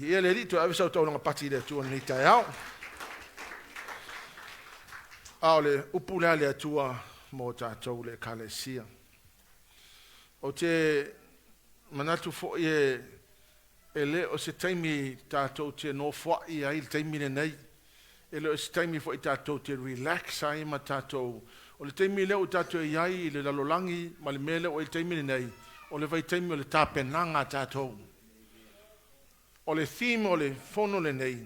Ia le rito avisa o tau pati le tua ni tai au. Aole upula le tua mo tātou le kalesia. O te manatu fo e le o se taimi tātou te no fo i ai le taimi nei. E le o se taimi fo i tātou te relax ai ma tātou. O le taimi le o tātou i ai le lalolangi ma le mele o le taimi nei. O le vai taimi o le tāpenanga tātou. O le theme o le fono le nei.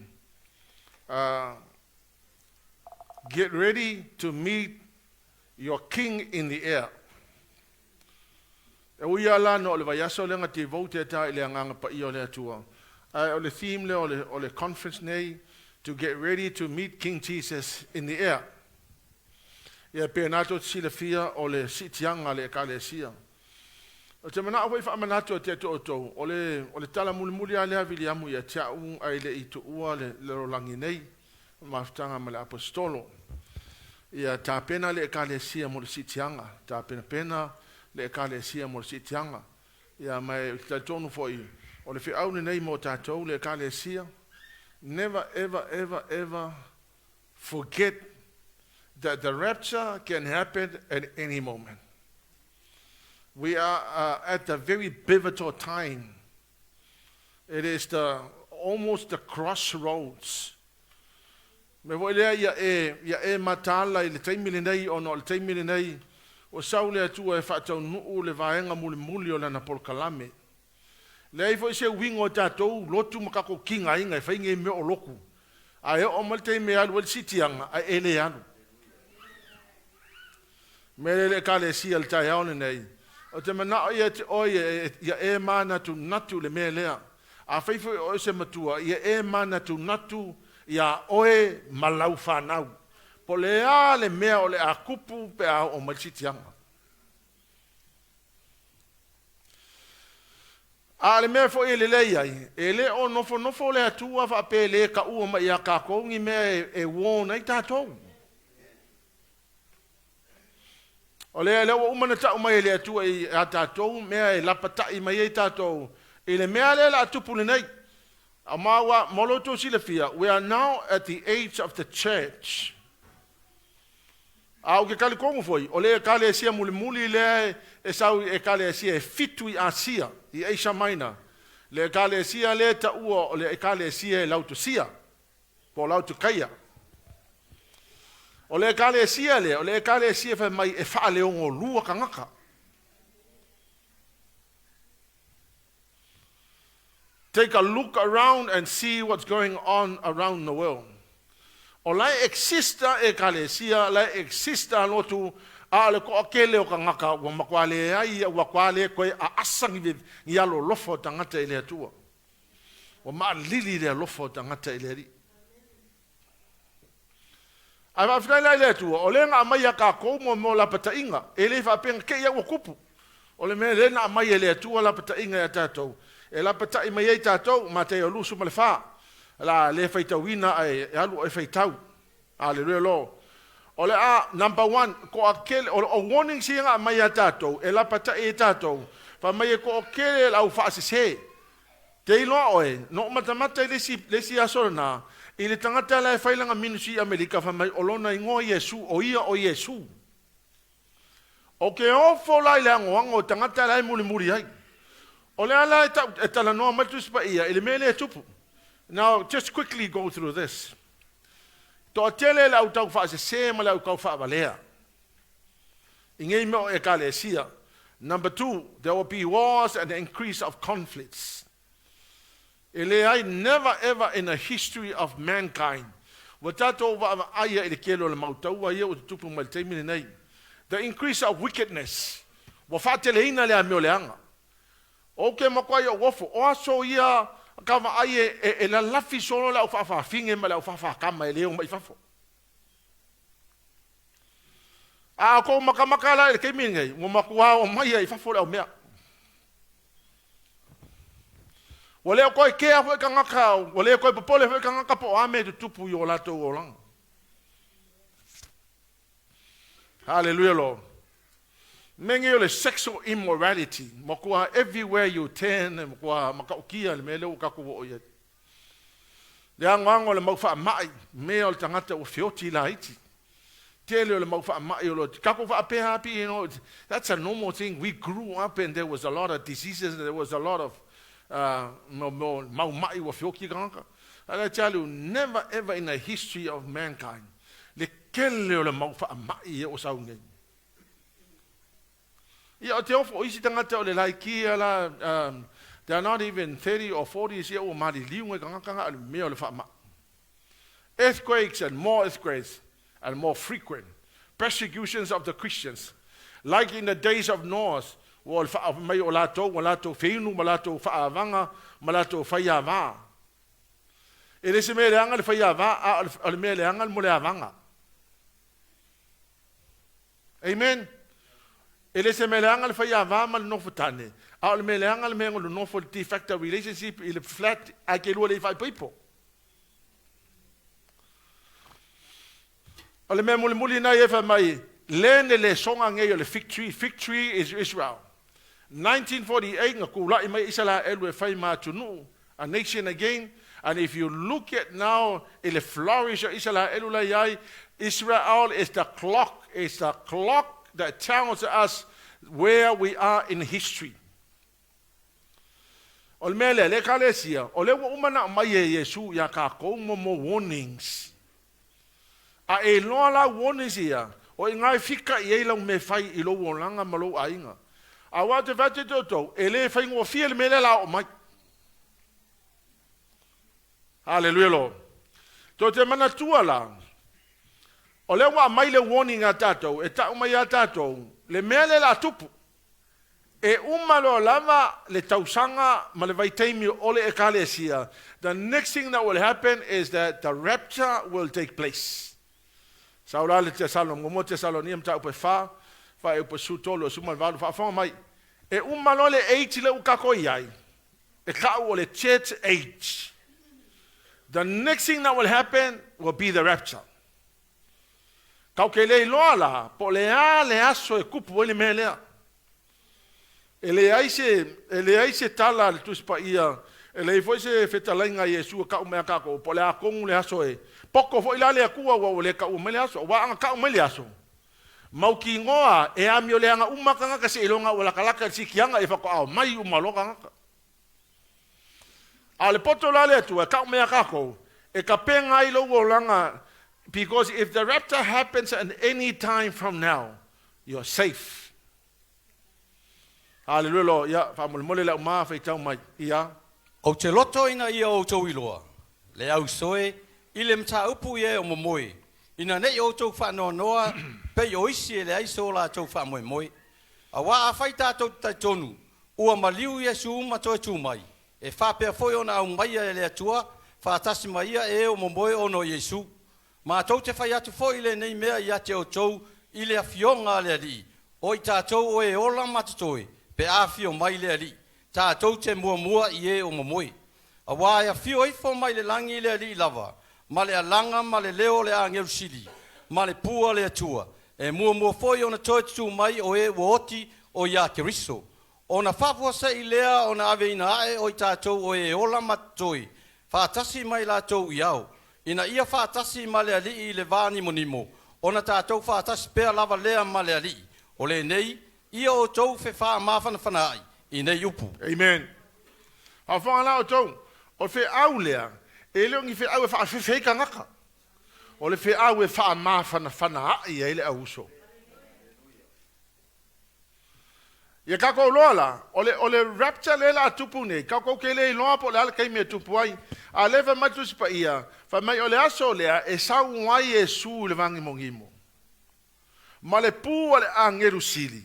Get ready to meet your king in the air. E ui ala no o le vai aso le ngati vote ta i le anganga pa i o le atua. O le theme le o le conference nei. To get ready to meet King Jesus in the air. Ia pe nato sila fia o le sitianga le ekalesia. O te mana awai wha manato te to o o le tala muli ale avili amu ia tia un ai le i tu ua le rolangi nei. Maftanga ma le apostolo. Ia ta pena le ekalesia mo le sitianga. Ta pena le ekalesia mo le sitianga. Ia mai ta tonu foi. O le fi au nei mo tatou le ekalesia. Never, ever, ever, ever forget that the rapture can happen at any moment. We are at the very pivotal time. It is almost the crossroads. Me voi lea ia e matala i le taimile nei o no le taimile nei o saule atua e whaatau nuu le vaenga muli o lana polkalame. Lei foi se wingo tatou lotu makako kinga inga fa inge me o loku. Ai o malte me alu el sitianga ai ele alu. Me le kale si al tai on nei. O te mana ia te oie ia e mana tu natu le me lea. A fai foi o se matua ia e mana tu natu ia oe malau fanau. Po le a le mea o le a kupu pe a o mal sitianga. Ale me fo ele le ai ele o nofo le atua fa pe le ka u ma ia ka ko ngi me e wona i tatou ole le o mana ta ma ele atua i tatou me e la pata i mai tatou ele me ale la tupu nei amawa moloto silafia. We are now at the age of the church. Au ke kali kongo foi ole kale sia muli le e sau e kale sia fitu i asia i Asia Minor. Le kale sia le ta ua o le kale sia lautu sia. Po lautu kaya. O le kale sia le, o le kale sia fa mai e fa le ongo lua kangaka. Take a look around and see what's going on around the world. O lai exista e kale sia, lai exista lotu a le ko akele o kangaka wa makwale ai wa kwale ko a asangi ni alo lofo tangata ile atua wa ma lili le lofo tangata ile ri ava fika ile atua o le na mai ka ko mo la patainga ele fa pen ke ya kupu o le me le na mai ile atua la patainga ya tatou e la patai mai ai tatou MATAIO lusu ma le fa la le faita wina ai alu e faitau hallelujah lo. Ole a number 1 ko akele o warning singa mai tatou e la pata e tatou fa mai ko akele la fa se te lo oe no matamata le si asona ile tangata la failanga minusi America fa mai olona ngo Yesu o ia o Yesu o ke o fo la ile ngo tangata la muri ai ole ala eta la no matus pa ia ile mele tupu. Now just quickly go through this. To tele la utau fa se ma la ukau fa valea. Ingei mo e kalesia. Number 2, there will be wars and the increase of conflicts. Ele never ever in the history of mankind. Watato wa aya ele kelo le mautau wa ia o tupu mal taimini nei. The increase of wickedness. Wa fa tele ina le ameoleanga. Okay makwai o wofo o aso ia kama ai e la lafi solo la fa finge ma la fa kama ele o mai fafo a ko makamaka le ke mingai mo makua o mai ai fafo la mea wale ko ke a fo kanga ka wale ko popole fo kanga ka po ame tu tupu yo la to olang hallelujah lo Mengi ole sexual immorality. Makua everywhere you turn, makua makaukia le mele o kaku o ia. Le angoango le mau whaamai, mea o le tangata o whioti la iti. Tele o le mau whaamai o lo, kako whaapeha api, you know, that's a normal thing. We grew up and there was a lot of diseases, there was a lot of mau mai o whioki kanaka. And I tell you, never ever in the history of mankind, le kele o le mau whaamai o saungai. Ia o te ofo o isi tangata o le laikia la, they're not even 30 or 40 years old. Earthquakes and more earthquakes and more frequent. Persecutions of the Christians. Like in the days of Noah. Amen. Ele se melanga le faya va mal no futane. Al melanga le mengo no for the fact of relationship il flat a ke lo le fai people. Al memo le mulina ye fa mai lene le songa nge le fig tree is Israel. 1948 ngakula mai Israel fai ma tunu a nation again, and if you look at now il flourish Israel is the clock that tells us where we are in history. Olmele le kalesia, ole umana mai Yesu ya ka ko mo warnings. A e lola warnings ia, o ngai fika i long me fai I lo wolanga malo ainga. A wa te vate toto, ele fai ngo fiel mele la o mai. Halleluiah Lord. To te mana tuala. Ole wa mai le warning a tato, e ta mai a tato, le mele la tupu. E umalo lava le tausanga ma le vaitaimi ole e kalesia. The next thing that will happen is that the rapture will take place. Saula le TESALONIANS ta upe fa upe sutolo sumal valu fa mai. E umalo le age le ukako iai. E ka ole church age. The next thing that will happen will be the rapture. Kau ke le loala, po le aso e kupu ele melea. Ele aise tala le tuspa ia, ele foi se fetalainga Yesu ka umea kako, po le akongu le aso e. Poko fo ila le akua wa le ka umele aso, wa anga ka umele aso. Mau ki ngoa e amio le anga umakanga ka se ilonga wala kalaka si kianga e fako au mai umaloka ngaka. Ale poto la le tu ka umea kako, e ka penga ilo wolanga. Because if the rapture happens at any time from now, you're safe. Halleluiah. Ya, famole la uma fa tau mai. Ya. O te loto ina ia o tau iloa. Le au soe, ile mta upu ye o momoi. Ina nei o tau whanoa noa, pe o isi e le aiso la tau whamoe moi. A wa a whaita tau tai tonu, ua maliu Yesu umatoe tu mai. E whapea foi ona au mai e le atua, whaatasi mai e o momoi ono Yesu. Ma tau te whai atu fo ile nei mea I ate o tau ile a fionga le ali. O I tātou o e ola matatoe, pe a fio mai le ali. Tātou te mua I e o momoi. A wai a fio ifo mai le langi le ali lava. Ma le alanga ma le leo le a ngerusili. Ma le pua le atua. E mua foi ona toi tu mai o e wooti o ia keriso. Ona whapua sa I lea ona ave ina ae o I tātou o e ola matatoe. Whaatasi mai la tau iau. Ina ia whaatasi ma le alii le vāni monimo. Ona tātou whaatasi pēr lava lea ma le alii. O le nei, ia o tau whe wha mawhana whanai. I nei upu. Amen. Ha whangala o tau. O whe au lea. E leongi whe au e wha whiwheka ngaka. O le whe au e wha mawhana whanai e le auso. Ia kako loala, ole rapture le la tupu nei, kako ke le loa po le ala kai me tupu ai, a lewa matus pa ia, fa mai ole aso lea e sau ngai e su le vangi mongimo. Ma le pu ale angeru sili.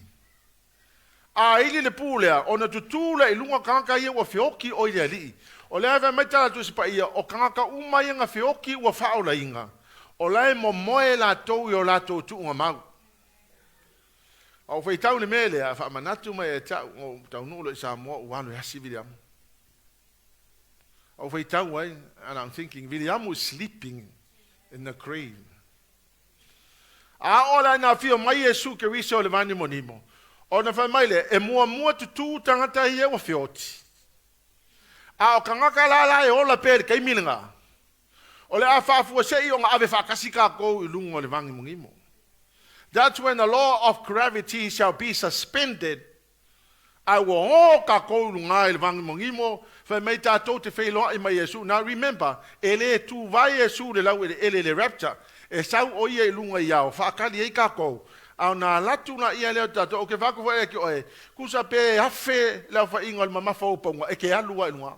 A ili le pu lea, ona tutula I lunga kanaka ia wa whioki o ile ali. O lewa maitala tusi pa ia, o kanaka umai nga whioki wa whaola inga. O lai mo moe la tou I o la tou tuunga mau. O fai tau le mele a wha manatu mai e tau nulo I Samoa uano hasi Viliamu. O fai tau ai, and I'm thinking, Viliamu is sleeping in the grave. A ola na fio mai e su ke wisa o le vani monimo. O na fai mai le, e mua tutu tangata I e wa fioti. A o kangaka la e ola pere kai milinga. O le a whaafua sei o ngā ave whakasi ka kou I lungo le vangi mungimo. That's when the law of gravity shall be suspended. I will ho ka kou lunga le vangi mungimo, wha mei tātou te whailoa I mai Yesu. Now remember, ele tu vai Yesu le lau ele le rapture, e sau o ia I lunga I au, whaakali ei ka kou. Au nā latu na ia leo tātou, o ke whaku whae ki oe, kusa pe hawhe lau wha ingo le mama whauponga, e ke alua I lunga.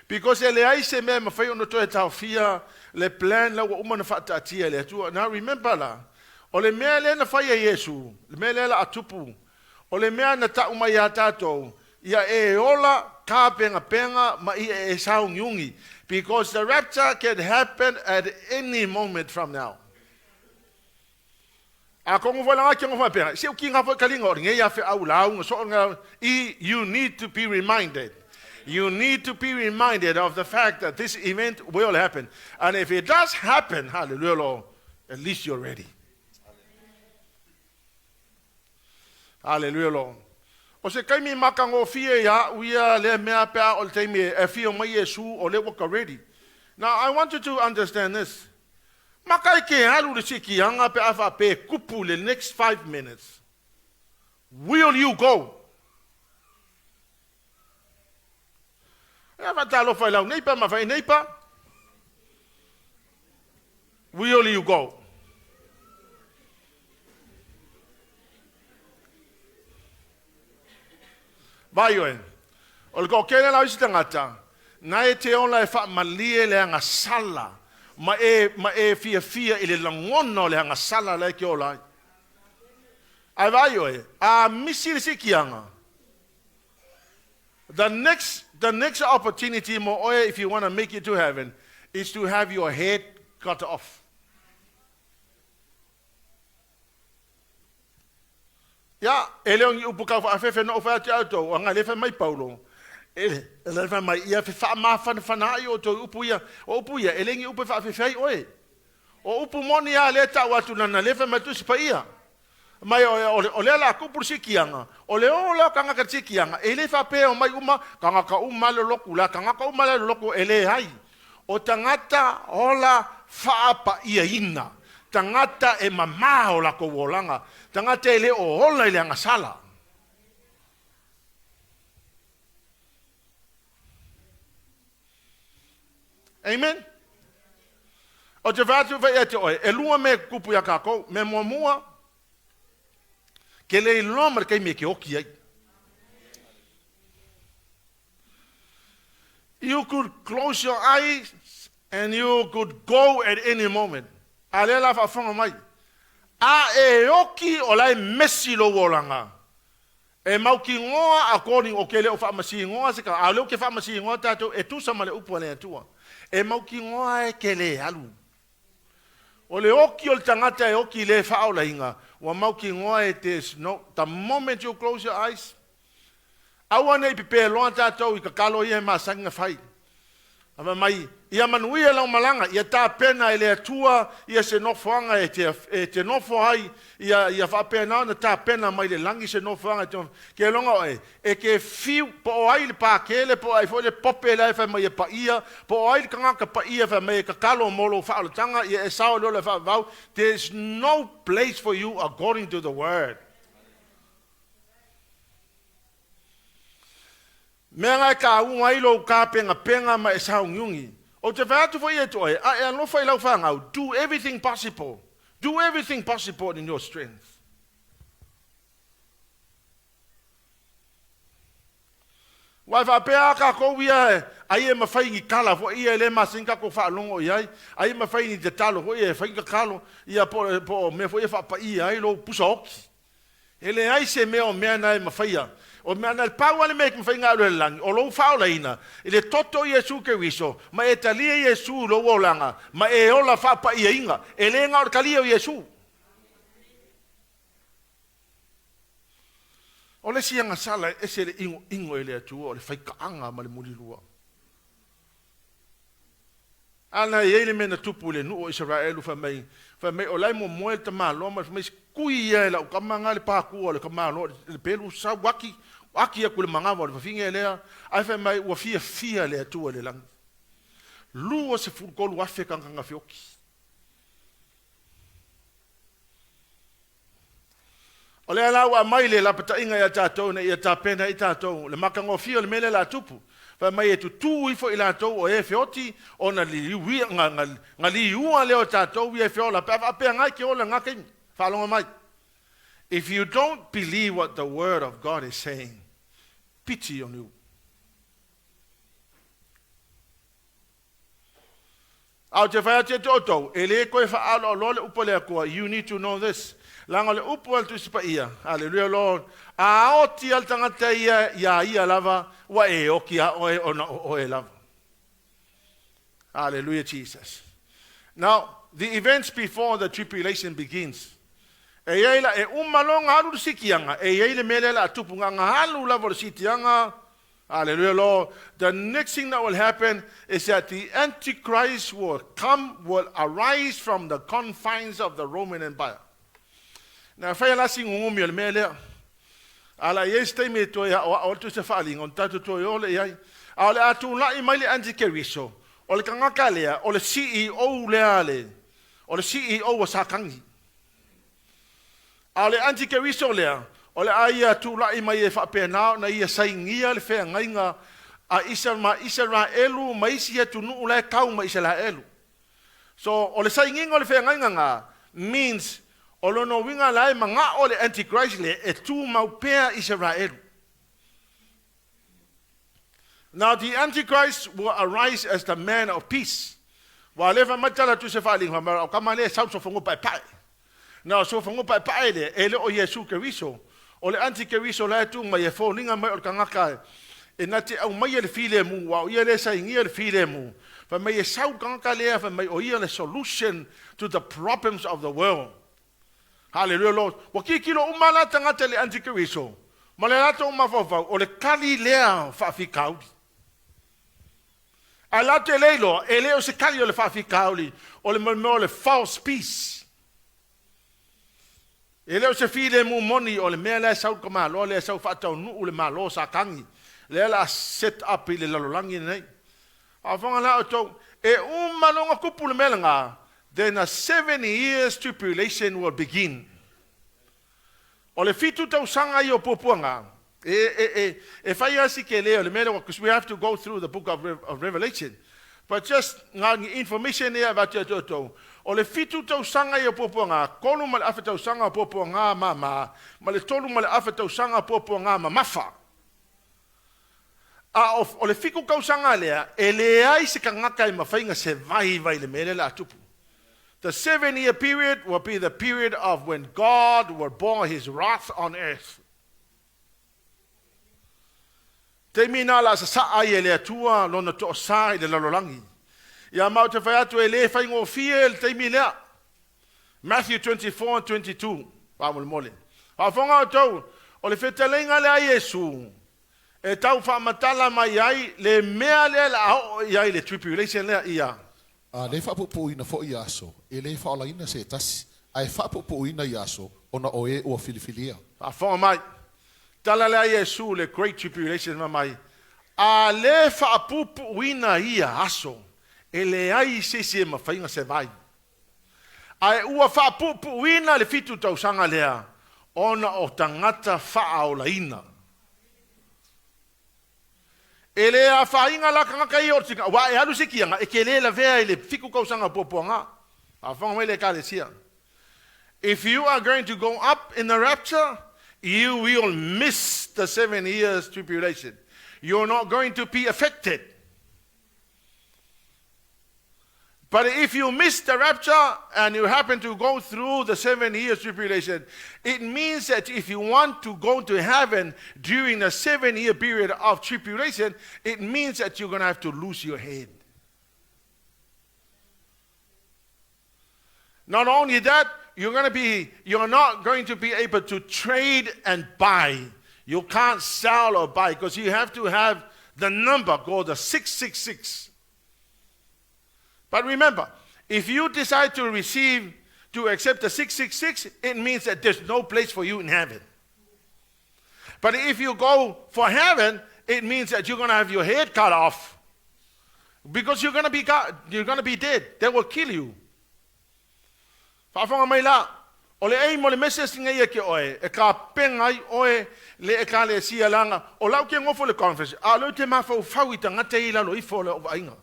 Because ele ai se mea mawhai ono toi tau fia, le plan lau wa umana whaatatia le atua. Now remember la, o le mea le na whai a Yesu, le mea le la atupu, o le mea na ta umai a tātou, ia e ola ka penga penga ma I e saung yungi. Because the rapture can happen at any moment from now. A kongo wala ki ngofo penga, se ki ngafo kalinga o nge ya fe au lau, so you need to be reminded. You need to be reminded of the fact that this event will happen. And if it does happen, hallelujah, Lord, at least you're ready. Hallelujah, Lord. O se kaimi makango fie ya, uia le mea pea o le teimi e fio mai Yesu o le waka ready. Now, I want you to understand this. Makai ke halu le siki hanga pe afa pe kupu le next 5 minutes. Will you go? Eva talo fai lau neipa ma fai neipa. Will you go? Vai oe. O le ko kene lau isi tangata. Na e te ona e wha malie le anga sala. Ma e fia I le langono le anga sala le ki o lai. Ai vai oe. A misi le sikianga. The next opportunity, mo oe, if you want to make it to heaven, is to have your head cut off. Ya, ele ongi upuka fa fefe no fa teato, anga le fa mai Paulo. Ele fa mai ia fa ma fa na I o to upuia, ele ngi upu fa fefe oe. O upu moni a le ta watu na le fa matu sipa ia. Mai o le la kupu sikianga, o le ola kanga ka sikianga, ele fa pe o mai uma kanga ka uma le loku la kanga ka uma le loku ele hai. O tangata ola fa pa ia ina. Tangata e mama o la ko wolanga. Tangata ele o ola ile anga sala. Amen. O te vatu vai ate oi, e lua me kupu ya kako, me mua ke le lomar kai me ke oki ai. You could close your eyes and you could go at any moment. Ale la fa fonga mai. A e oki o lai mesi lo wolanga. E mau ki ngoa according o ke le o fa masi ngoa se ka a le ke fa masi ngoa tato e tu sa male upo le tua. E mau ki ngoa e ke le alu. O le oki o le tangata e oki le fa o la inga. Wa mau ki ngoa e te no. The moment you close your eyes, awane I pipe loa tato I ka kalo ia masanga fai. Ama mai, ia manuia lau malanga, ia tā pena ele atua, ia se nofoanga e te nofo ai, ia whapena na tā pena mai le langi se nofoanga, ke longa oe, e ke fiu, po o ai le pākele, po ai fo le pope lai wha mai e pa ia, po o ai le kangaka pa ia wha mai e ka kalo molo whaalatanga, ia e sao lo le whaavau, there's no place for you according to the word. Mea ngai ka unga ilo ka penga ma e saungyungi. O te whaatu fo ia toi, a e alofa I lau whangau, do everything possible. Do everything possible in your strength. Wai whapea ka kou ia e, ai e mawhai ngi kala fo ia le masinka ko whaalongo iai, ai e mawhai ni te talo fo ia e whai ka kalo, ia po me fo ia whapa ia ai lo pusa oki. Ele ai se mea mea na e mawhaia. O me ana pau ale me whainga alo langi, o lo whaola ina, ele toto Yesu ke wiso, ma e talia Yesu lo wolanga, ma e ola whapa ia inga, e le ngā o kalia o Yesu. O le sianga sala, e se le ingo ele atu, o le whaikaanga ma le mulilua. Ana e ele mena tupu le nu o Israelu whamei o lai mo moe te malo, ma whamei kui ia e lau kamanga le pākua, le kamalo, le pelu sa waki, Aki kule mangawa le fafinga lea, ai fa mai ua fia lea tua le lang. Lua se fulkolu wafe kanga fioki. O le ala ua mai le la patainga ia tātou na ia tāpena i tātou, le makango fia le mele la tupu. Fa mai e tutu ifo i tātou o e feoti, o na li ui, nga li ua leo tātou i e feola, pa apea ngai ke ola ngakengi, whalonga mai. If you don't believe what the word of God is saying, pity on you. Au te whaia te tōtou, e le koe whaalo o lole upo lea kua, you need to know this. Langa le upo al tusipa ia, Halleluiah Lord, a oti al tangata ia lava, wa e oki a o e lava. Hallelujah Jesus. Now, the events before the tribulation begins. E yeila e umalonga halu sikianga, e yeile melela atupunga halu lava sitianga. Hallelujah, Lord. The next thing that will happen is that the Antichrist will arise from the confines of the Roman Empire. Now, fai la sing ngumi le mele. Ala yeste me to ya o to se fali on tatu to yo le ai. Ala atu la I mai le Antichrist. O le kanga kalea, o le CEO le ale. O le CEO wa sakangi. Ala Antichrist le o le aia tu la I mai e whapena na ia saingia le whea ngainga a Israelu mai si e tu nuu le kau ma Israelu. So o le sainginga o le whea ngainga nga means o lono winga lai manga o le Antichrist le e tu maupea Israelu. Now the Antichrist will arise as the man of peace. Wa lewa matala tu se whaling o kamane sau so whangu pai pai. Now so whangu pai pai le ele o Yesu Keriso. O le Antikeriso la tu mai e fōninga mai o kangaka e nate au mai le file mu wa o ia le saingia le file mu fa mai e sau kangaka lea fa mai o ia le solution to the problems of the world. Hallelujah Lord. Wa kilo umala tangata le Antikeriso ma le lato umafofau o le kali lea whawhikauli. A lato e leilo e leo se kali o le whawhikauli o le mo le false peace. E leo se file mu moni o le mea lea sau ka malo lea sau whaatau nuu le malo sa kangi. Lea la set up I le lalolangi nei. A whanga la o tau, e umalonga kupu le mea nga, then a 7 years tribulation will begin. O le fitu tau sanga I o pupuanga, e whai asi ke leo le mea because we have to go through the book of Revelation. But just ngā information ea vate tōtou. O le fitu tau sanga I o poponga, kolu ma le awha tau sanga poponga ma le tolu ma le awha tau sanga poponga ma mafa. O le fiku kau sanga lea, e le ai se ka ngaka I mawhainga se vai le mele la tupu. The 7-year period will be the period of when God will pour his wrath on earth. Te mina la sa saa I e lea tua lona to sa I le lalolangi. Ia mau te whai atu e le whai ngō fia le teimi lea. Matthew 24:22. Pāmule mole. Whawhonga o tau, o le whetalenga lea Yesu. E tau whamatala mai ai, le mea lea la au iai le tribulation lea ia. A le whapupuina fo I aso, e le whaolaina se tasi. Ai whapupuina I aso, ona o e ua filifilia. Whawhonga mai. Tala lea Yesu le great tribulation mai. A le whapupuina ia aso. E le ai se mawhainga se vai. Ai ua whaapupuina le fitu tau sanga lea, ona o tangata whaaolaina. E le a whainga laka ngaka I ortika, wa e alu sikianga, e ke le la vea I le fiku kau sanga popoanga. A whanga mai le ka le sia. If you are going to go up in the rapture, you will miss the 7 years tribulation. You're not going to be affected. But if you miss the rapture and you happen to go through the 7 years tribulation, it means that if you want to go to heaven during the 7-year period of tribulation, it means that you're going to have to lose your head. Not only that, you're not going to be able to trade and buy. You can't sell or buy because you have to have the number called the 666. But remember, if you decide to accept the 666, it means that there's no place for you in heaven. But if you go for heaven, it means that you're going to have your head cut off. Because you're going to be dead. They will kill you. Whawhanga mai la, o le ei mo le message ngai e ke oe, e ka pengai oe le e ka le sia langa, o lau ke ngofo le conference, a lau te mawhau whau i tangata i lalo i fo le o vainga.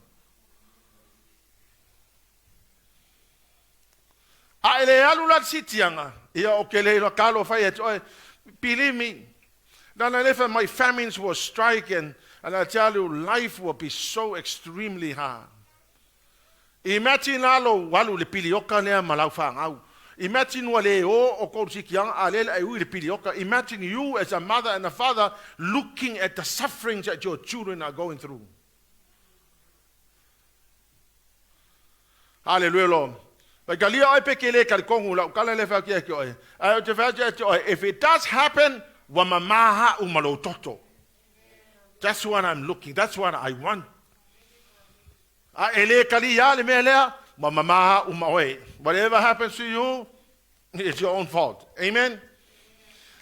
A ele alu la sitianga, ia o ke le ilo kalo whai et oe, believe me, nana lefa my famines will strike and I tell you, life will be so extremely hard. Imagine alo walu le pilioka lea malau whangau. Imagine wale o kousikianga alele ai ui le pilioka. Imagine you as a mother and a father looking at the sufferings that your children are going through. Halleluiah, Lord. If it does happen, wamamaha umalototo. That's what I'm looking. That's what I want. Whatever happens to you, it's your own fault. Amen.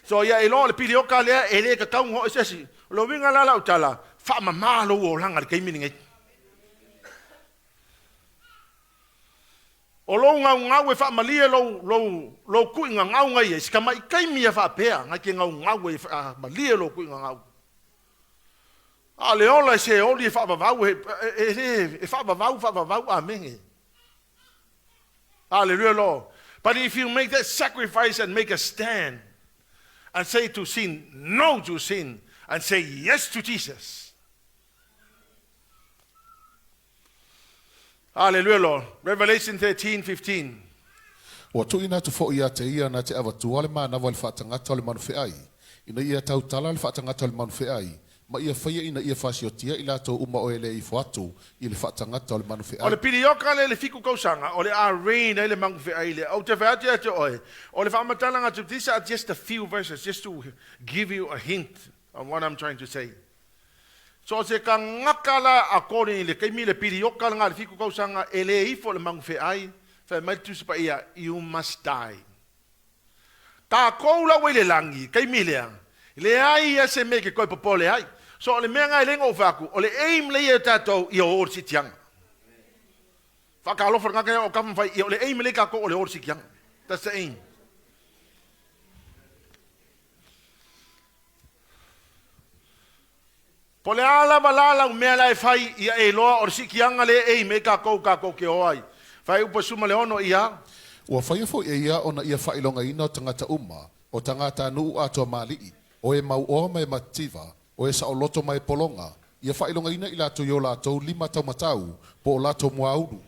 So yeah, ilo le pilioka le ele ka kau ho sesi. Lo winga la la utala. Fa mama lo o langa ke mininga. O lo nga we fa malie lo ku nga nga ye skama kai mi fa pea nga ke nga we fa malie lo ku nga. Ah, leola se oli fa vau fa vau amen. Hallelujah, Lord. But if you make that sacrifice and make a stand and say to sin, no to sin, and say yes to Jesus. Hallelujah, Lord. Revelation 13:15. Wa tu ina tu fo ia te ia na te ava tu ale ma na wal fa tanga tole man fe ai. Ina ia tau tala le fa tanga tole man fe ai. Ma ia faia ina ia fasiotia ila to uma o ele i foatu i le fatangata o le manu fe ai. O le pilioka le fiku kausanga, o le arena le mangu fe ai le au te whaati ate oe. O le whamatalanga to these are just a few verses, just to give you a hint of what I'm trying to say. So se ka ngakala according le kaimi le pilioka nga le fiku kausanga ele i fo le mangu fe ai, fa mai tu sepa ia, you must die. Ta koula wele langi, kaimi lea. Le ai ia se meke koe popole ai. So le mea ngai lengo faku, o le aim le ia tatou i o orsi tianga. Whakalofa ngaka o kama whai, i o le aim le kako o le orsi tianga. That's the aim. Po le ala malala o mea lai whai ia e loa orsi tianga le aim e kako ke hoai. Whai upa suma le ono ia. Ua whai fo ia ona ia whailonga ina o tangata uma, o tangata nuu ato malii, o e mau o mai mativa, o e sa o loto mai polonga, ia whailonga ina ila to yo lato 5 tau matau, po o lato mua uru.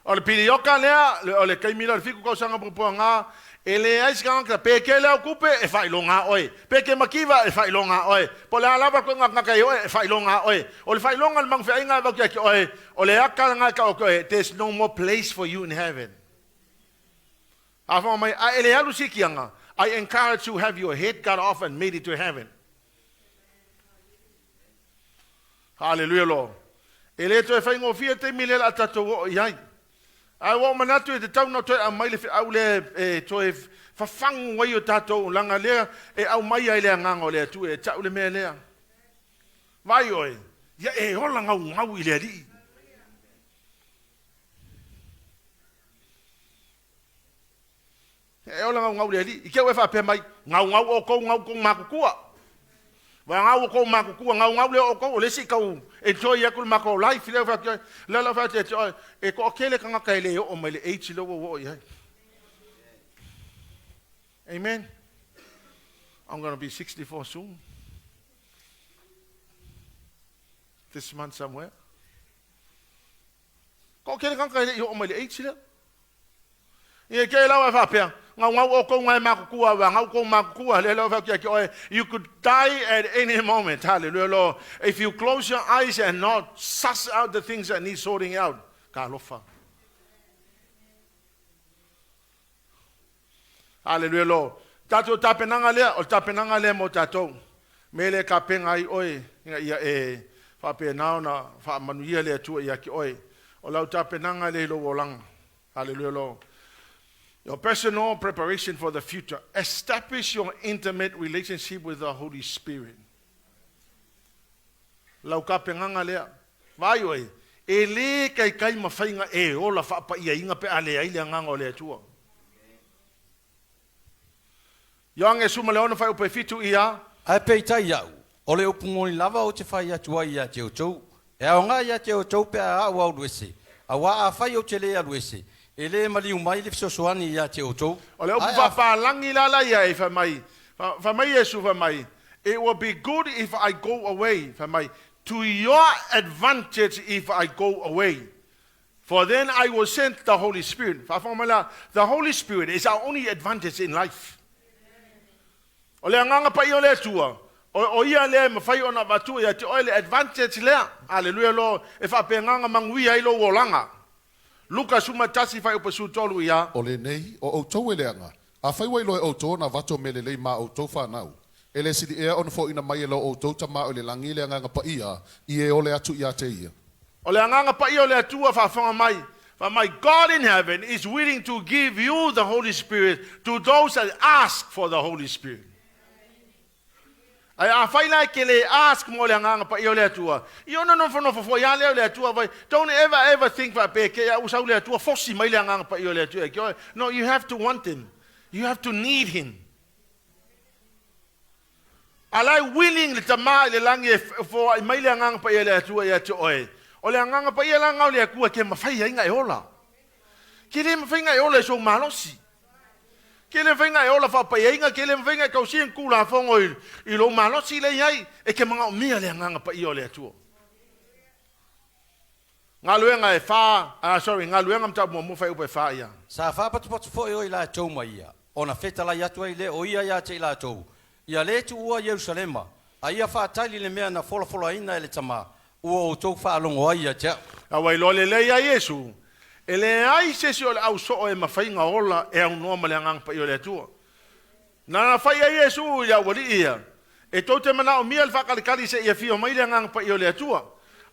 O le pili yoka lea, o le kaimila le fiku kausanga pupua ngā, e le aisikanga ka peke lea kupe e whailonga oe, peke makiva e whailonga oe, po le alaba koe ngaka i oe e whailonga oe, o le whailonga le mangwhia inga waki aki oe, o le aka ngā ka oe, there's no more place for you in heaven. Awha mai, a ele alu sikianga, I encourage you to have your head cut off and made it to heaven. Hallelujah, Lord. Ele to e whaingo fia te mile la tatou o iai. Ai wo manatu e te tau na toi a mai le au le to e whawhangu wai o tatou langa lea e au mai ai lea ngango lea tu e tau le mea lea. Vai oi, ia e hola ngau i lea li. E hola ngau lea li. I kia ue whapea mai, ngau o kou makukua. Wa ngau ko makukua ngau le o ko le si kau enjoy yakul mako life le fa la fa te e ko kele kanga kaile o mai le h lo wo ya. Amen. I'm going to be 64 soon. This month somewhere. Ko kele kanga kaile o mai le h le. E ke la fa pe you could die at any moment. Hallelujah, Lord. If you close your eyes and not suss out the things that need sorting out. Hallelujah, Lord. Tato tapenanga lea, o tapenanga lea mo tato. Mele ka pengai oi, ia e fa pe nao na fa manuia lea tu ia ki oi. O lau tapenanga le lo wolang. Hallelujah, Lord. Your personal preparation for the future. Establish your intimate relationship with the Holy Spirit. Lau ka penganga lea. Vai oi. E le kai mawhainga e ola whaapa ia inga pe ale ai lea nganga o lea tua. Yoang e suma leona whai upe fitu ia. Ai pei tai au. O le upungoni lava o te whai atua ia te o tau. E au ngā ia te o tau pe a au au luese. A wā a whai o te lea luese. E le mali umai le fisosoani ia te o tau. O le upu whapalangi lala ia e whamai. Whamai Yesu whamai. It will be good if I go away. Whamai. To your advantage if I go away. For then I will send the Holy Spirit. The Holy Spirit is our only advantage in life. O le nganga pa i o le tua. O ia le mawhai o na watu ia te oile advantage lea. Halleluiah lo. E whapenganga mangui ai lo wolanga. LUKA suma tasi whai upa sutolu ia. O le nei, o tau e leanga. A whai wai loe o tō na vato mele lei ma o tō whanau. E le sidi ea ono fo ina mai e lo o tō tama o le langi le nganga pa ia. I e o le atu ia te ia. O le nganga pa ia o le atua whawhanga mai. But my God in heaven is willing to give you the Holy Spirit to those that ask for the Holy Spirit. Ai a whaina ke le ask mo le nganga pa ia o le atua. I ono no fo ia le o le atua vai. Don't ever think va pe ke ia usau le atua fosi mai le nganga pa ia o le atua. No, you have to want him. You have to need him. Alai willing le tama le langi fo mai le nganga pa ia le atua ia te oe. O le nganga pa ia la ngau le akua ke mawhai inga e ola. Ke le mawhai inga e ola e so malosi. Ke le mawhai inga e ola whapai inga, ke le mawhai inga e kausien kula fongo i lo malosi le iai, e ke mga o mea le nganga pa ia o le atua. Ngā luenga e ngā luenga mta mua mwhai upe wha ia. Sa wha patu fo i la tau mai ia. O na whetala i atua i le o ia ia te i la tau. Ia le tu ua Yerusalema. A ia wha taili le mea na fola ina e le tama. Ua o tau wha alongo ai ia tea. A wai lo le lei a Yesu. E le ai sesi o le au so e mawhainga ola e au noa ma le ngang pa i o le atua. Na whai a Yesu ia wali ia. E tau te mana o mia le whakalikali se ia fio mai le ngang pa i o le atua.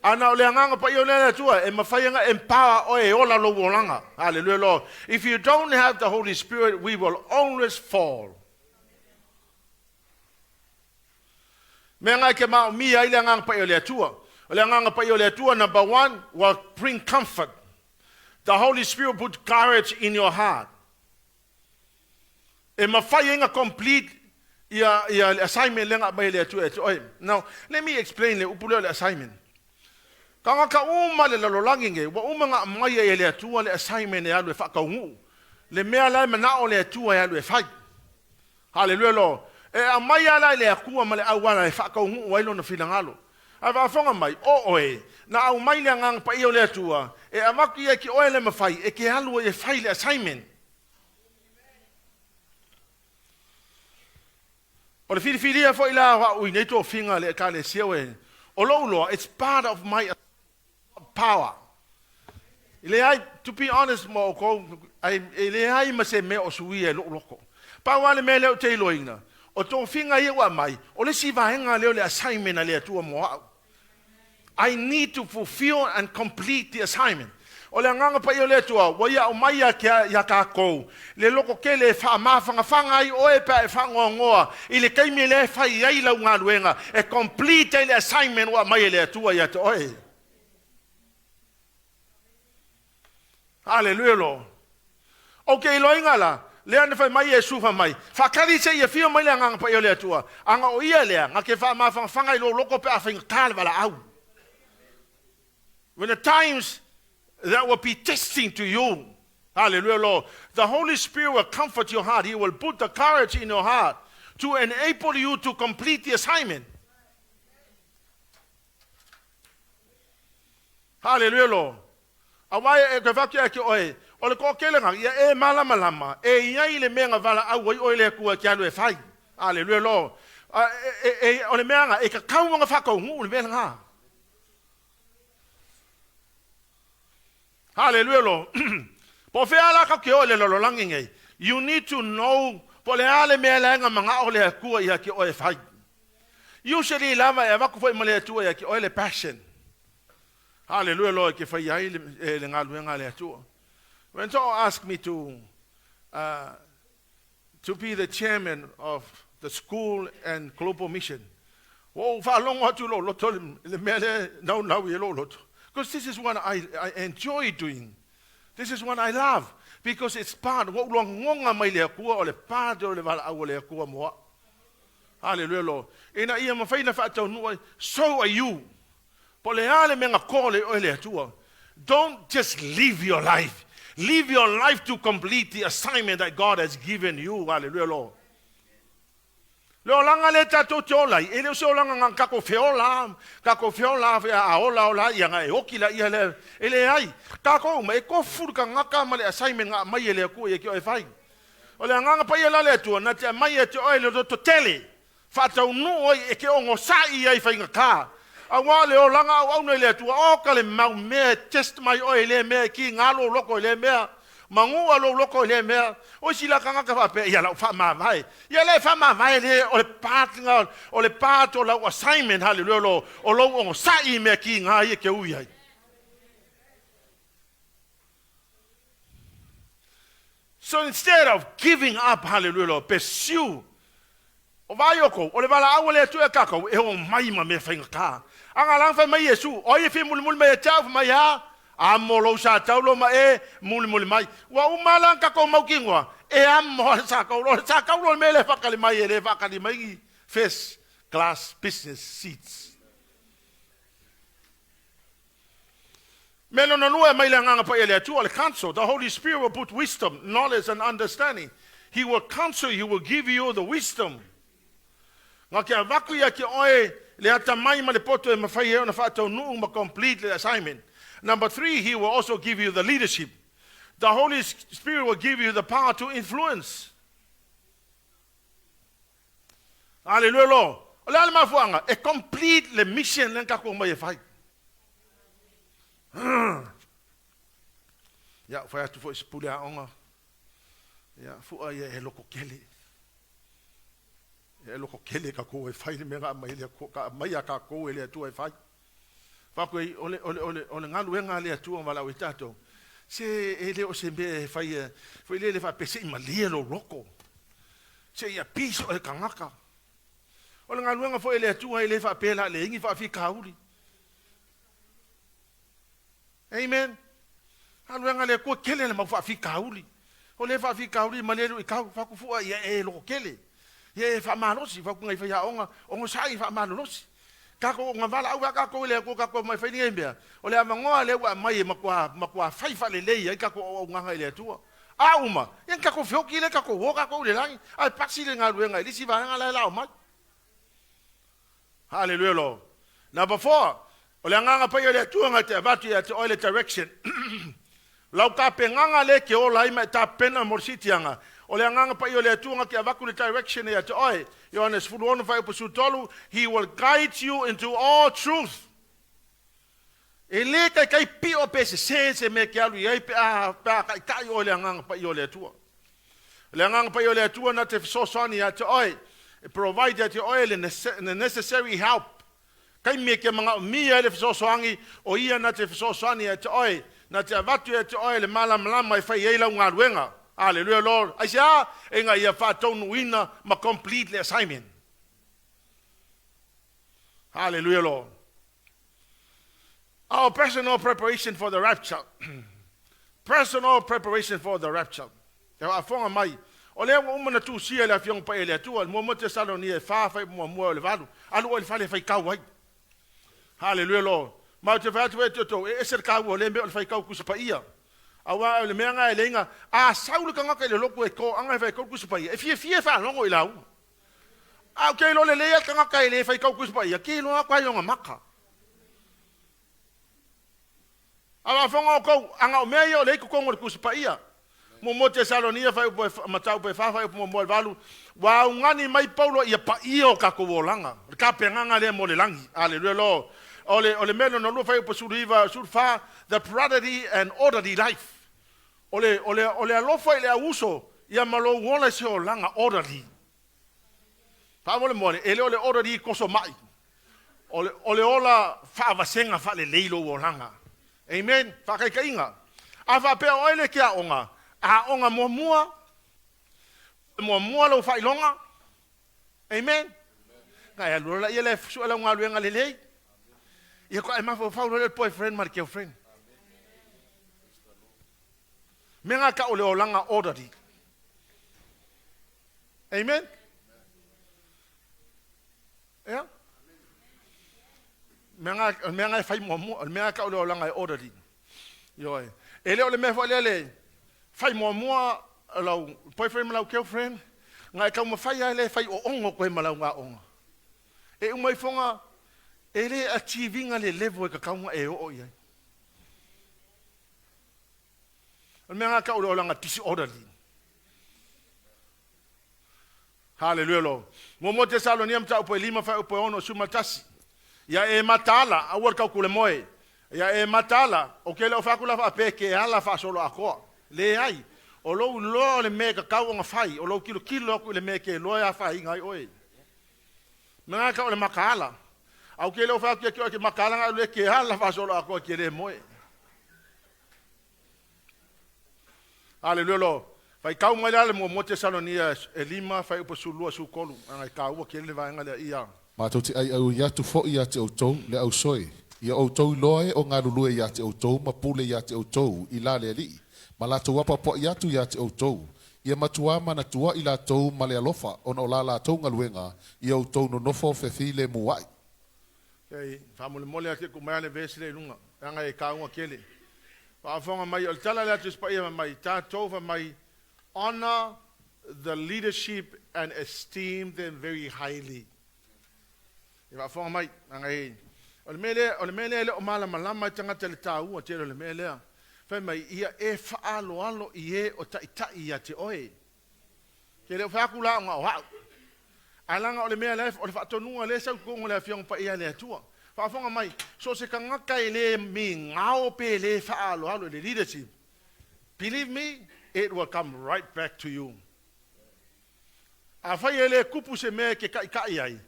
Ana o le nganga pa i o le atua e mawhaianga empower o e ola lo wolanga. Hallelujah Lord. If you don't have the Holy Spirit, we will always fall. Mea ngai ke mao mia i le ngang pa i o le atua. O le nganga pa i o le atua, number one, will bring comfort. The Holy Spirit put courage in your heart. E mawhaianga complete ia assignment lenga mai le atua. Now, let me explain le upuleo le assignment. Kanga ka uma le lalolangi nge, wa uma nga mai e le atua le assignment e alu e whakaungu. Le mea lai mana o le atua e alu e whai. Halleluiah Lord. E a mai ala le akua ma le awana e whakaungu wailo na whilangalo. A whafonga mai, oe, na au mai le ngang pa i o le atua, e amaku ia ki oe le mawhai, e ke alu e whai le assignment. O le whiriwhiria fo i la wa ui neito o whinga le ka le siawe. O lauloa, it's part of my power. Ile ai, to be honest mo ko, ile ai ma se me o sui e loko. Pawa le me leo te iloina. O tō whinga i ua mai, o le si vahenga leo le assignment a le atua mo au. I need to fulfill and complete the assignment. O le nganga pa i o le atua, wa ia o mai a kia ka kou. Le loko ke le wha mawhanga ai oe pa e whangoa i le keimi le whai ai lau ngā luenga, e complete le assignment wa mai le atua i ate oe. Halleluiah Lord. Okay, lo ingala. Le ane fai mai e sufa mai. Whakari se ia fio mai le nganga pa i o le atua. Anga o ia lea, nga ke wha i lo loko pe a whainga kāle wala au. When the times that will be testing to you, hallelujah Lord, the Holy Spirit will comfort your heart. He will put the courage in your heart to enable you to complete the assignment. Hallelujah Lord. Awai e ke whaki ake oe. O le kōkelenga, ia e malama, e iai le mea wala au ai oile kua ki alu e whai. Hallelujah Lord. O le mea e ka kaumanga whakau ngu le mea ngā. Hallelujah Lord. Po whea la ka ke o le lololangi ngai. You need to know, po le ale mea lenga mga o le kua ia ki oe whai. Usually lama e waku fai male atua ia ki oe le passion. Hallelujah Lord, ke whai ai le ngā luenga le atua. When someone asks me to to be the chairman of the school and global mission. Because this is what I enjoy doing. This is what I love. Because it's part of what Hallelujah, Lord. So are you. Don't just live your life. Live your life to complete the assignment that God has given you. Hallelujah, Lord. Lo langa le tato tolai, ele so langa ngang kako feola fe aola ola yanga e okila ile ele ai kako me ko furka ngaka male assignment nga mai ele ku e ki fai ole nganga pa ile le tu na te mai e te oile to tele fa tau no e ke ongo sai ai fai ngaka awa le langa au no le tu o kale mau me test mai oile me ki ngalo loko le me mangu alo loko le me o sila kanga ka pe ya la fa ma mai ya le fa ma mai le o le partner o le part o la assignment hallelujah lo o lo o sai me ki nga ye ke u ya. So instead of giving up, hallelujah, pursue o vayoko o le bala awole tu e kako e o mai ma me fa nga anga lang fa mai yesu o ye fi mulmul me ta fa mai ha amolo sa taulo ma e muli mai wa umalang ka ko maukingwa e ammo sa kaulo mele fakali mai ele fakali mai first class business seats melo no lue mai langa pa ele tu al counsel. The Holy Spirit will put wisdom, knowledge and understanding. He will counsel, he will give you the wisdom. Ngaki avaku ya ki oe le ata mai ma le poto e mafai e na fa tau nu ma complete the assignment. Number 3, he will also give you the leadership. The Holy Spirit will give you the power to influence. Hallelujah, Lord. Ola ma fuanga e complete le mission len ka ko mai fai. Ya fa atu fo spula onga. Ya fu ai e loko kele. E loko kele ka ko e fai me ga mai le ko ka mai ka ko ele tu e fai. Fakoi ole ngaluenga le tu wala witato se ele o se be fai foi le fa pese ma le lo loko se ya piso e kangaka ole ngaluenga foi le tu ele fa pela le ngi fa fi kauli. Amen. Ngaluenga le ko kele le ma fa fi kauli ole fa fi kauli ma le ka fa ku fu ya e lo kele ye fa manosi fa ku ngai fa ya onga sai fa manosi kako ngavala au kako le ko kako mai fa ni mbia ole amangoa le wa mai makwa faifa le le kako nganga le tu auma yen kako fioki le kako wo kako le lang ai paksi le ngaluenga le si va ngala la ma. Hallelujah, Lord. Number 4, ole nganga pa le tu ngate batu ya ole direction. Lau ka penganga le ke ola ima ta pena morsitianga ole nganga pa le tu ngake avaku le direction ya oi Johannes 4:5 he will guide you into all truth. Ele kai pi o pese se me ke alu ye pa kai ole nganga pa le tu. Le nganga pa le tu na te so soni ya oi provide that oi the necessary help. Kai me ke manga mi ele so soangi o ia na te so soni ya oi na te avatu ya oi le mala mai fa ye la ngaluenga. Hallelujah, Lord. I say, enga ia fa tonu ina ma complete the assignment. Hallelujah, Lord. Our personal preparation for the rapture. Personal preparation for the rapture. Ya afonga mai. Ole umana tu sia la fiong pa ele tu al mo TESALONIA fa mo le valu. Alu ole fa le fa kawai. Hallelujah, Lord. Ma te fa tu to e ser ka ole me ole fa kau ku pa ia. Awa le menga elenga a saulu kanga ke le loku e ko anga fa ko kusupai e fie fa longo ilau a ke lo le le kanga ka le fa ko kusupai ke lo kwa yonga maka awa fonga ko anga me yo le ko ko kusupai mo TESALONIA fa matau pe fa mo valu wa ngani mai Paulo ia pa io ka ko volanga ka penganga le mo le langi hallelujah Lord ole meno no fa po suriva surfa the priority and orderly life. Ole alofa ile auso ia malo wole se o langa orderly. Pa mole ele ole orderly koso mai. Ole ola fa vasenga fa le leilo o langa. Amen. Fa kai kainga. Afa pe ole kia onga. A onga mo mua Mua lo fai longa. Amen. Kaya lo la ia su ala ngalu nga lelei. Ia ko ai mafo fa lo boyfriend mar girlfriend. Menga ka ole olanga orderly. Amen. Yeah. Menga fai mo menga ka ole olanga orderly. Yo. Ele ole me fa lele. Fai mo lau boyfriend lau girlfriend. Ngai ka mo fai ele fai o ongo ko malau nga onga. E umai fonga ele achieving le level ka kaunga e o ia. Menga ka ole olanga tisi orderly. Halleluiah lo. Mo TESALONIA mta upo 5 fa upo 1 sumatasi. Ya e matala awar ka kule moe. Ya e matala o ke le fa kula fa peke ala fa solo ako. Le ai o lo le me ka kaunga fai o lo kilo ku le me ke lo ya fa ngai oi. Menga ka ole makala. Au ke le fa ke makala nga le ke ala fa solo ako ke le moe. Halleluiah lo. Fai kau mai le mo TESALONIA e 5 fai upo sulua su kolu ngai ka ua ke le vai ngale ia. Mātou te ai au ia tu fo ia te outou le au soe. Ia outou loe o ngā lulue ia te outou, mapule ia te outou, i la le li. Ma la tua po ia tu ia te outou. Ia matua mana tua i la tou ma le alofa, ona o la la tou ngaluenga, ia outou no nofo fefi le muai. Kei, whamule mole ake kumea le vesi le lunga, anga e kaunga kele. Whaafonga mai, o le tala le atu spaia mai, tātou wa mai, honor the leadership and esteem them very highly. Ia whaafonga mai, anga e. O le mele le o mala malama i tangata le tāua, te le mele. Whai mai, ia e whaalo alo i e o taitai ia te oe. Ke le whaakula o ngā o hau. Alanga o le mea leif, o le whaatonua le sau kongo le whiong pa ia le atua. Whaafonga mai, so se ka ngaka i le mi ngao pe le whaalo alo le leadership. Believe me, it will come right back to you. A whai e le kupu se mea ke kai ai.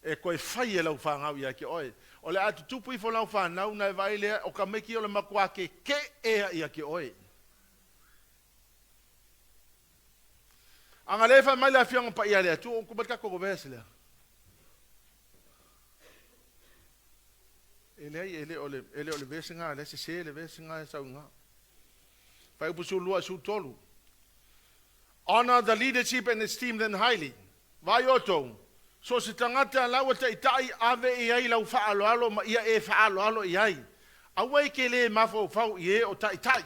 E koe whai e lau whangau ia ke oe. O le atu tupu i whanau whanau nai vai lea o ka meki o le makua ke ea ia ke oe. Anga le whai mai lea whianga pa ia lea tu o kubatka koko vese lea. Ele o le vese ngā, le se le vese ngā e sau ngā. Whai upu su lua su tolu. Honor the leadership and esteem them highly. Vai otou. So se tangata lau ta itai ave i ai lau whaaloalo ma ia e whaaloalo i ai. Awai ke le mafo fau i e o ta itai.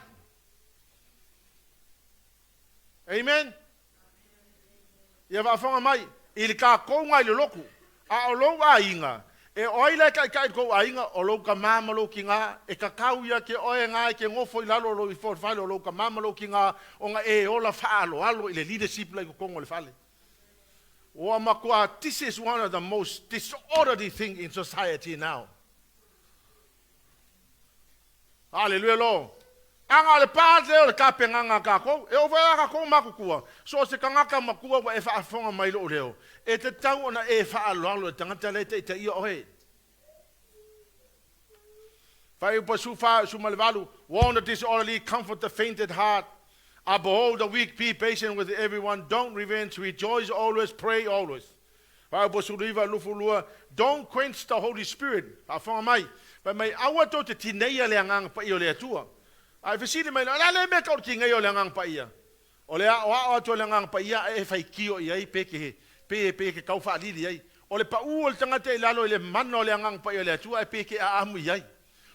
Amen? Ia whaafonga mai, i le ka kounga i le loku, a o lou a inga, e oile kai kou a inga o lou ka mamalo ki ngā, e ka kauia ke oe ngā e ke ngofo i lalo lo i whale o lou ka mamalo ki ngā, o ngā e ola whaaloalo i le leadership lai ko kongo le whale. O makua, this is one of the most disorderly things in society now. Halleluiah lo. Anga le pāte o le kāpenga ngā kākou, e o whea kākou makukua. So se ka ngaka makua wa e whaafonga mai lo leo. E te tau ona e whaaloalo e tangata le te ia ohe. Whai upa su malevalu, warn the disorderly, comfort the fainted heart. Behold the weak, be patient with everyone. Don't revenge, rejoice always, pray always. Don't quench the Holy Spirit. But may awa to te tineia le angang pa iyo le atua. Ai fesiri mai la le me ka ki ngai o le angang pa ia. O le a to le angang pa ia e fai kio ia i peke ke kau fa lili ai. O le pa u o le tangata i lalo le mano le angang pa iyo le atua e peke a amu ia.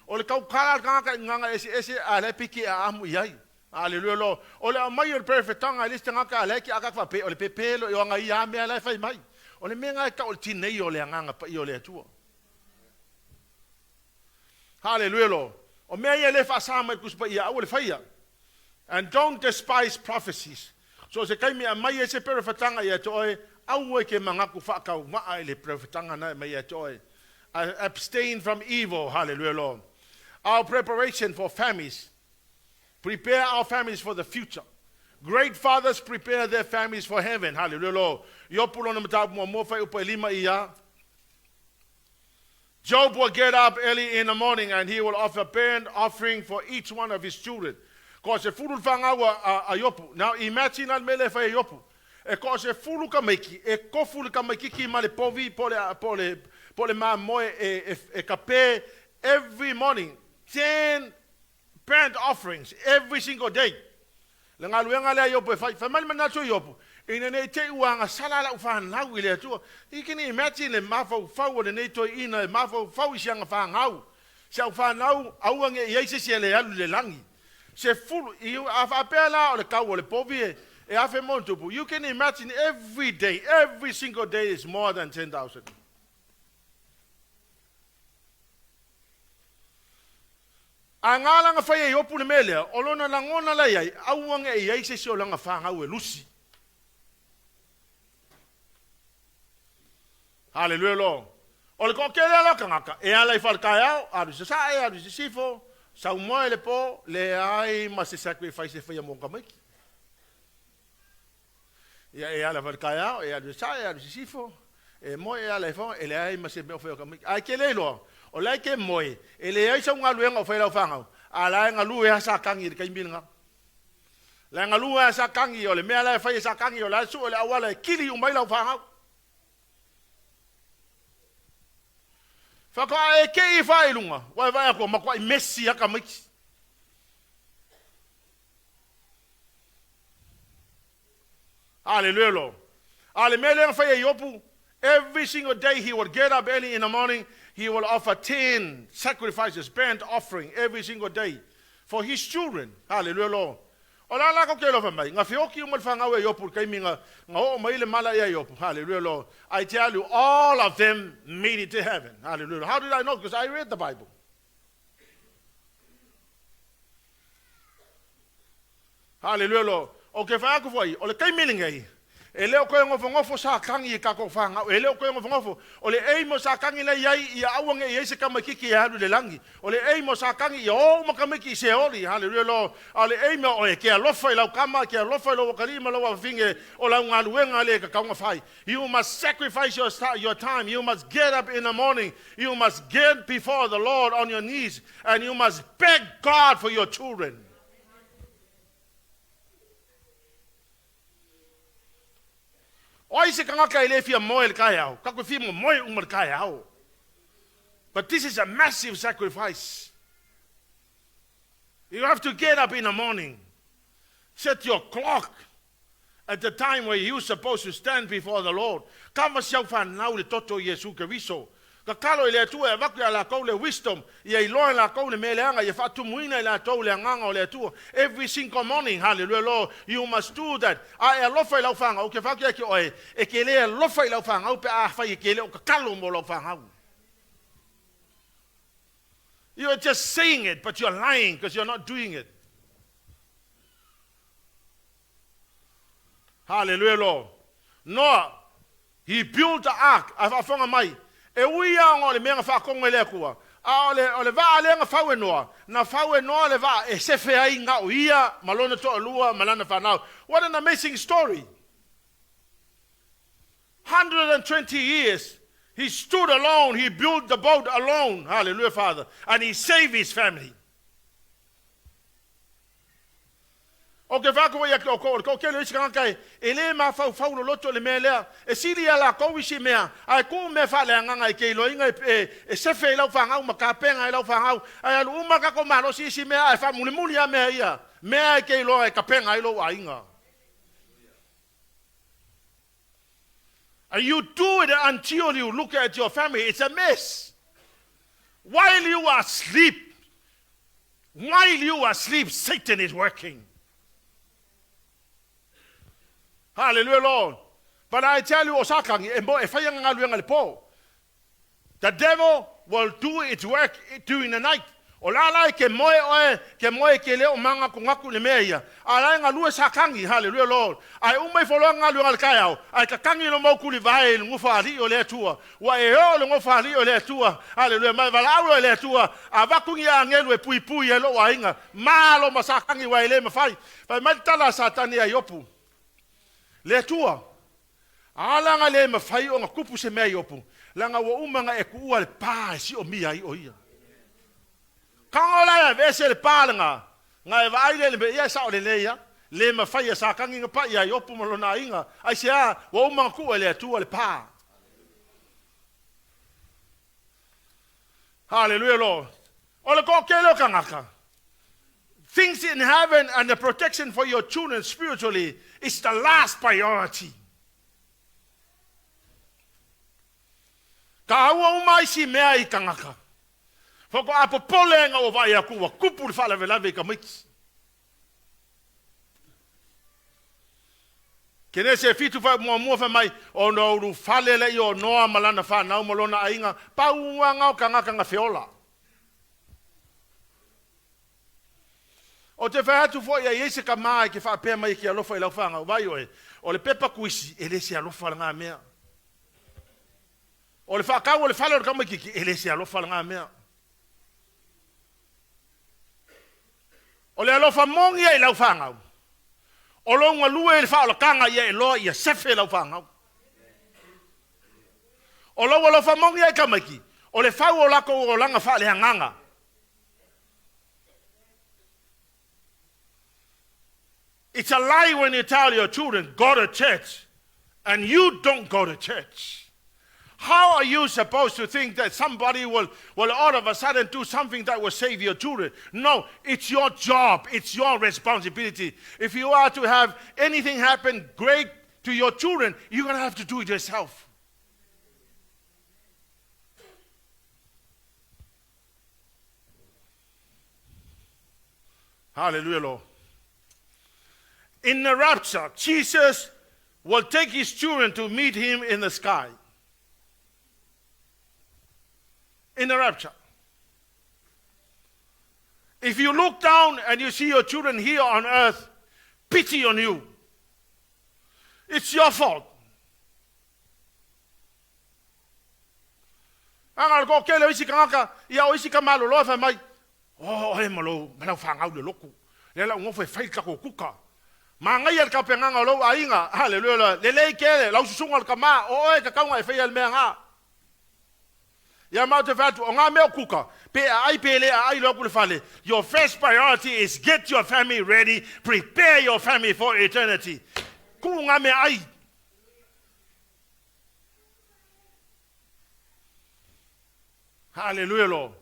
O le kau kala kanga nganga ese a le peke a amu ia. Halleluiah lo. O le mai o le perfectanga lista ngaka le ki aka fa pe o le pepelo o nga ia me la fai mai. O le menga ka o tinei o le nganga pa i o le atua. Halleluiah lo. O mea ia le fa sama ku pa ia o le faia. And don't despise prophecies. So se kai me mai ese perfectanga ia toe au ke manga ku fa ka ma le perfectanga na mai ia toe. Abstain from evil. Hallelujah lo. Our preparation for families. Prepare our families for the future. Great fathers prepare their families for heaven. Hallelujah. Job will get up early in the morning and he will offer burnt offering for each one of his children. Now imagine al mele fa yopu. e ko se fulu ka maiki, e ko fulu ka maiki ki ma le povi po le ma moe e ka pe every morning 10 burnt offerings every single day. Le galuega le yo pe fai mali mana so yo. Ina nei te uanga salala ufa na wile tu. You can imagine le mafo fau le nei to ina mafo fau sianga fa ngau. Se ufa nau auange yeise se le alu le langi. Se full you afa pela o le kau le povi e afe montupu. You can imagine every day, every single day is more than 10,000. Angala nga fai e opu le mele, olona langona la yai, auange e yeise se o langa fa ngau e lusi. Halleluiah lo. O le kokele ala kangaka. E ala I whalkaiao, aru se sae, aru se sifo, sau moe le po, le ai ma se sacrifice e whaia monga maiki. Ia e ala whalkaiao, e aru se sae, aru se sifo, e moe e ala e whanga, e le ai ma se meo whaia maiki. Ai ke le loa, o le ai ke moe, e le ai sa unga luenga o whaia whangau, a la nga lue ha sa kangi de kaimbilinga. La nga lue ha sa kangi o le mea la whaia sa kangi o la su o le awala e kili umai lau whangau. Faka e ke I whae lunga, wai wai ako makwa I mesi haka miki. Hallelujah lo. Ale mele nga whae yopu, every single day he would get up early in the morning, he will offer 10 sacrifices, burnt offering every single day for his children. Hallelujah lo. O la la ko ke lo fa mai, nga fioki umal fa nga we yopu kai minga, nga o mai le mala ia yopu. Hallelujah lo. I tell you, all of them made it to heaven. Hallelujah. How did I know? Because I read the Bible. Hallelujah lo. O ke fa ko foi, o le kai milingai. E leo koe ngofo sa kangi I kako whanga. E leo koe ngofo. O le eimo sa kangi le iai I awange I eise kamakiki I haru le langi. O le eimo sa kangi I o makamiki I se ori. Hallelujah lo. O le eimo o e ke alofa I lau kama, ke alofa I lau wakarima lau wafinge. O lau ngaluenga le ka kaunga whai. You must sacrifice your time. You must get up in the morning. You must get before the Lord on your knees. And you must beg God for your children. Oi se kangaka I le fia moe le kai au. Kako fia moe umar kai au. But this is a massive sacrifice. You have to get up in the morning. Set your clock at the time where you're supposed to stand before the Lord. Kama siau whanau le toto Yesu Keriso. Ka kalo I le atua e waku la kou le wisdom. Ia I loa la kou le meleanga. Ia whatumuina I la tou le anganga o le atua. Every single morning, hallelujah, Lord, you must do that. A e lofa I lau whanga. O ke whaku ake oe. E ke lea lofa I lau whanga. O pe a whai e ke lea o ka kalo mo lau whanga. You are just saying it, but you're lying because you're not doing it. Hallelujah, Lord. Noah, he built the ark. A whanga mai. E uia ngo le menga whakonga le kua. A o le waa le nga whaue noa. Na whaue noa le waa e sefe ai nga o ia malona to alua malana whanau. What an amazing story. 120 years. He stood alone. He built the boat alone. Hallelujah, Father. And he saved his family. O ke whako ia ki o ke lo isi kangai, e le ma whau lo loto le mea lea, e siri ala kou isi mea, ai kou me whale anganga I ke ilo inga e sefe I lau whangau, ma ka penga I lau whangau, ai alu umaka ko malosi isi mea, ai whamuli muli a mea ia, mea I ke ilo ai ka penga I lau a inga. And you do it until you look at your family, it's a mess. While you are asleep, Satan is working. Hallelujah, Lord. But I tell you, Osakangi, the devil will do its work during the night. O la la ke moe ke leo manga ko ngaku le mea. Ala nga lua sakangi, hallelujah, Lord. Ai umai folonga lua al kaiao. Ai ka kangi no mau kuli vai ngufa ali o le tua. Wa e o le ngufa ali o le tua. Hallelujah, mai vala o le tua. Avakungi a ngelu e pui pui e lo wa inga. Malo masakangi wa ele mafai. Fa mai tala satani a yopu. Le tua. Ala nga le mafai o nga kupu se mea yopu. Langa wa umanga e kuua le paa si o mia I o ia. Kangola ya vese le palanga. Nga e vai le ia sa o le leia. le mawhai sa kangi nga pa ia opu malona inga. Ai se a, wa umanga ku ele atua le pā. Hallelujah, Lord. Ole ko kelo kangaka. Things in heaven and the protection for your children spiritually is the last priority. Ka aua umai si mea I kangaka. Foko apo pole nga o vai aku wa kupu le fala velave ka miti. Kene se fitu fa mua fa mai o no ru fale le yo noa malana fa na malona ainga pa unga nga kangaka nga feola. O te whahatu fo ia iese ka mai ke wha pēr mai ki alofa I lau whanga vai oe. O le pepa kuisi ele se alofa ngā mea. O le whakau o le whale o le kamai ki ele se alofa ngā mea. O le alofa mongi I lau whanga. O longa lue le wha o kanga ia loa ia sefe lau whanga. O lau alofa mongi I kamai ki. O le whau o lako o langa wha le hanganga. It's a lie when you tell your children, go to church, and you don't go to church. How are you supposed to think that somebody will all of a sudden do something that will save your children? No, it's your job. It's your responsibility. If you are to have anything happen great to your children, you're going to have to do it yourself. Hallelujah, Lord. In the rapture, Jesus will take his children to meet him in the sky. In the rapture. If you look down and you see your children here on earth, pity on you. It's your fault. Angal ko kele isi kangaka, ia isi kamalo lo fa mai. Oh, e malo, mana fanga le loku. Le la ngofo fai ka ko kuka. Mangai al kapenganga lo ainga, hallelujah. Le kele, la susunga kama, o e ka kaunga e fai al menga. Ya mau te fatu, o ngā mea kuka, pe ai pele ai loku le fale. Your first priority is get your family ready, prepare your family for eternity. Ku ngā mea ai. Hallelujah, Lord.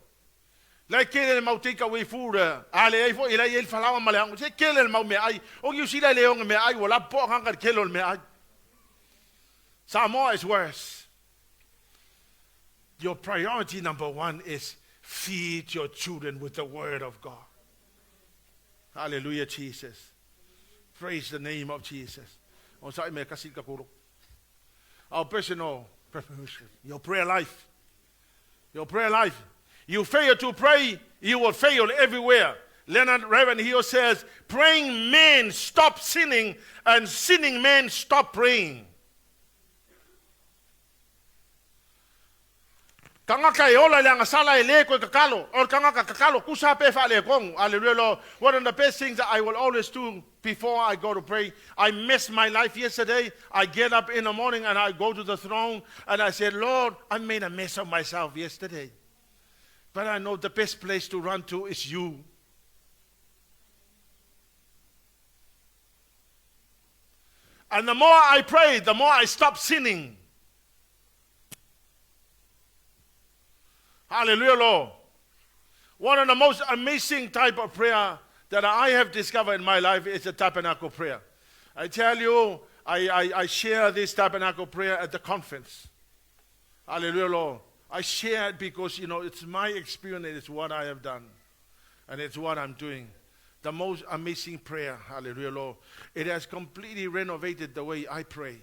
Lai kele le mau tika wei fura, ale ai fo ila il falawa male angu, se kele le mau me ai, o you sila le onga me ai, wala po hanga kele le me ai. Samoa is worse. Your priority number one is feed your children with the word of God. Hallelujah, Jesus. Praise the name of Jesus. O sa me kasi ka kuro. Our personal preparation, your prayer life. Your prayer life. You fail to pray, you will fail everywhere. Leonard Ravenhill says, praying men stop sinning, and sinning men stop praying. Kangaka e ola leanga sala e le ko kakalo, or kangaka kakalo kusa pe fa le kong. Hallelujah. One of the best things that I will always do before I go to pray, I messed my life yesterday. I get up in the morning and I go to the throne and I said, Lord, I made a mess of myself yesterday. But I know the best place to run to is you. And the more I pray, the more I stop sinning. Hallelujah, Lord. One of the most amazing type of prayer that I have discovered in my life is the tabernacle prayer. I tell you, I share this tabernacle prayer at the conference. Hallelujah, Lord. I share it because, it's my experience, it's what I have done. And it's what I'm doing. The most amazing prayer, hallelujah, Lord. It has completely renovated the way I pray.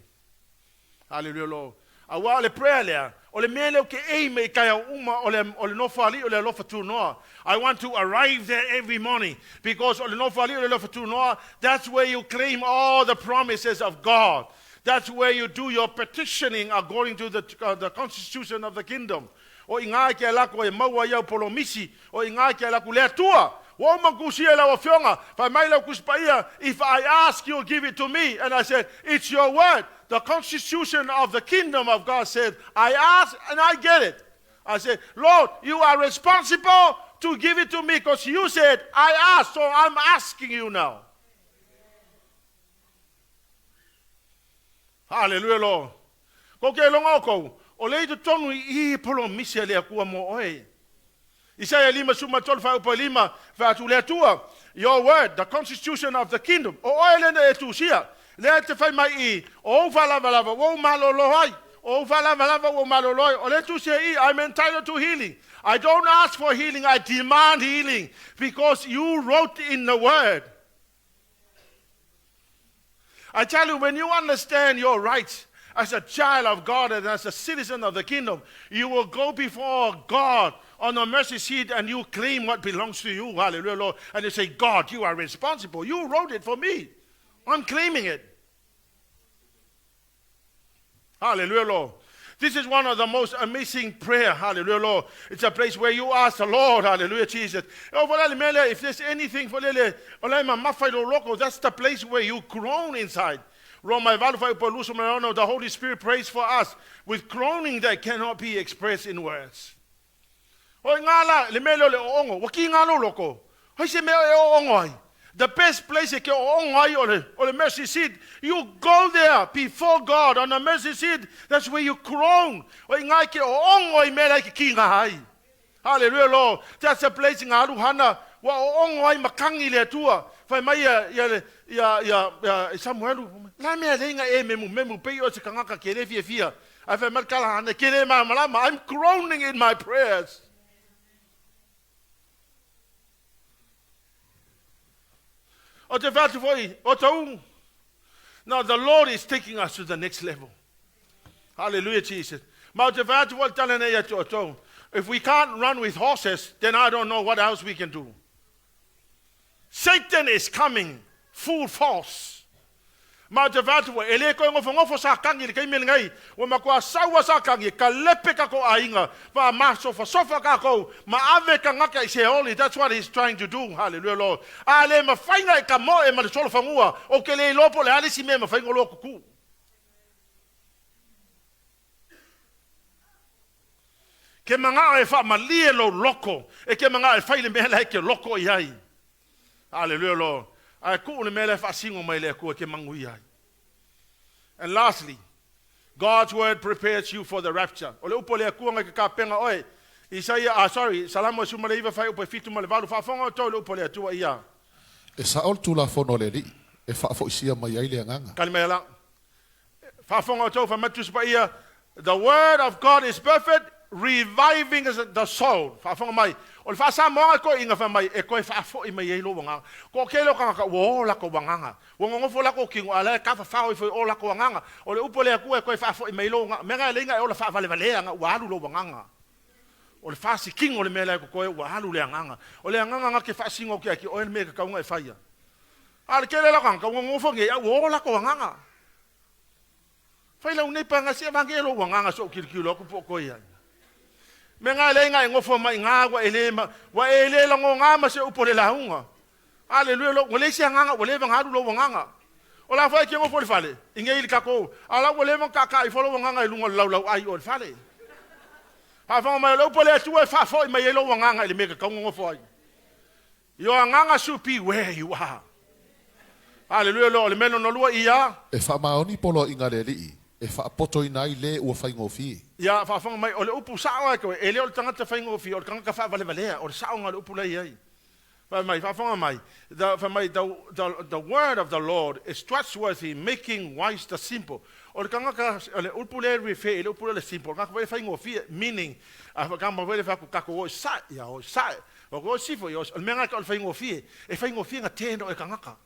Hallelujah, Lord. Awa le prayer lea, o le mea leo ke ei me kaya uma o le nofa ali o le lofa tu noa. I want to arrive there every morning because o le nofa ali o le lofa tu noa, that's where you claim all the promises of God. That's where you do your petitioning according to the constitution of the kingdom. O inga ke lako e maua ia polomisi, o inga ke lako lea tua. Wo makusia la wafionga, fa mai la kuspaia, if I ask you give it to me, and I said, it's your word. The constitution of the kingdom of God said, I ask and I get it. I said, Lord, you are responsible to give it to me because you said, I asked, so I'm asking you now. Halleluia lo. Ko ke longa ko. O le to tonu I polo misia le akua mo oe. Isaiah 5:5 fa tu le tua. Your word, the constitution of the kingdom. O oe le e tu sia. Le te fai mai I. O vala wo malolo ai. O vala wo malolo. O le tu sia I. I'm entitled to healing. I don't ask for healing. I demand healing because you wrote in the word. I tell you, when you understand your rights as a child of God and as a citizen of the kingdom, you will go before God on the mercy seat and you claim what belongs to you. Hallelujah, Lord. And you say, God, you are responsible. You wrote it for me. I'm claiming it. Hallelujah, Lord. This is one of the most amazing prayer. Hallelujah, Lord. It's a place where you ask the Lord. Hallelujah, Jesus. If there's anything for that's the place where you groan inside. The Holy Spirit prays for us with groaning that cannot be expressed in words. The best place on the mercy seat, you go there before God on the mercy seat. That's where you groan. Hallelujah, Lord. That's the place in Aruhana. I'm groaning in my prayers. Now the Lord is taking us to the next level. Hallelujah, Jesus. If we can't run with horses, then I don't know what else we can do. Satan is coming full force. Mau te vātua, e le koe ngofo sa kangi le kaimele ngai, wa makua saua sa kangi, ka lepe ka ko ainga, wa ma sofa ka ko, ma ave ka ngaka I se oli. That's what he's trying to do. Hallelujah, Lord. A le ma whainga e ka mo e ma le solo whangua, o ke le lopo le alisi me ma whainga loko ku. Ke manga e wha ma lie lo loko, e ke manga e whaile mele e ke loko I ai. Hallelujah, Lord. And lastly, God's word prepares you for the rapture. The word of God is perfect, reviving the soul. O fa sa mo ko inga fa mai e ko fa fo I mai lo wanga ko ke lo ka wo la ko wanga wo ngo fo la ko kingo ala ka fa o fo la ko wanga o le upo le ku e ko fa fo I mai lo nga me ga le nga o la fa vale nga wa lu lo wanga o le fa si kingo le me la ko wa lu le nga o le nga ke fa singo ke ki o le me ka nga e fa ya al ke le la ka wo ngo fo nge wo la ko wanga fa ile une pa nga se evangelo wanga so ki lo ko ko ya menga le nga ngofo mai nga wa elema wa elela ngo nga ma se upole la hunga haleluya lo ngole sia nga wo le nga lo nga o la fa ke ngofo le fale inge il kako ala wo le ka ka I folo nga ilungo lau ai o fale ha fa ma lo upole tu fa fo mai lo nga le me ka ngofo ai yo nga supi where you are haleluya lo le meno no lo ia e fa maoni polo inga le li e fa poto inai le o fa ngofi ya fa mai o le upu sawa ko e le o tanga te fa ngofi o tanga ka fa vale o sawa nga upu le ai fa mai the word of the Lord is trustworthy, making wise the simple. O tanga ka le upu le refe le upu le simple ka fa ngofi meaning a ka mo vele fa ka ko sa ya o sa o ko sifo yo o menga ka fa ngofi e fa ngofi nga tendo e kanga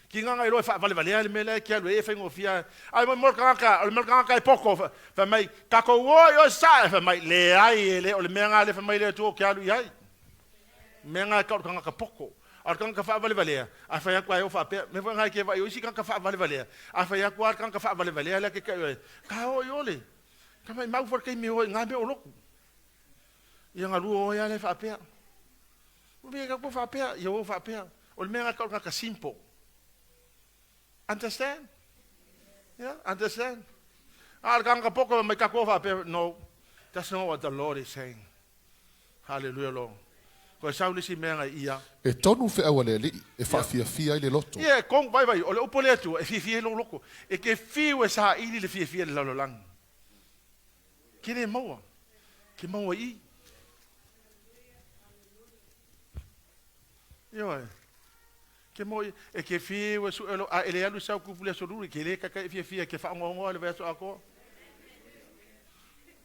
ki nga ngai lo fa vale le mele ki lo e fa ngofia ai mo ka e poko fa mai ka ko wo yo sa fa mai le ai le o le menga le fa mai le tu ki alu ai menga ka poko ar ka fa vale a fa ya kwa yo fa pe me fa ngai ke va yo si ka fa vale a fa ya kwa ka fa vale le ke ka o yo le ka mai mau for ke mi o nga me o loku ya nga lu o ya le fa pe o be ka ko fa pe yo fa pe o le menga ka simple. Understand? Yeah, understand? No, that's not what the Lord is saying. Hallelujah, Lord. Ko sau le si mea ia. E tonu fe awa le li, e whaafia i le loto. Ia, kong vai, o le upo le atu, e fia lo loko. E ke fiu e sa ili le fia le lalolang. Ke le maua. Ke maua i. Ia, ke maua i. E ke fiu e su elo, a ele alu sau kupu le soruri, ke le kaka e fia, ke whaongongoa le veato ako.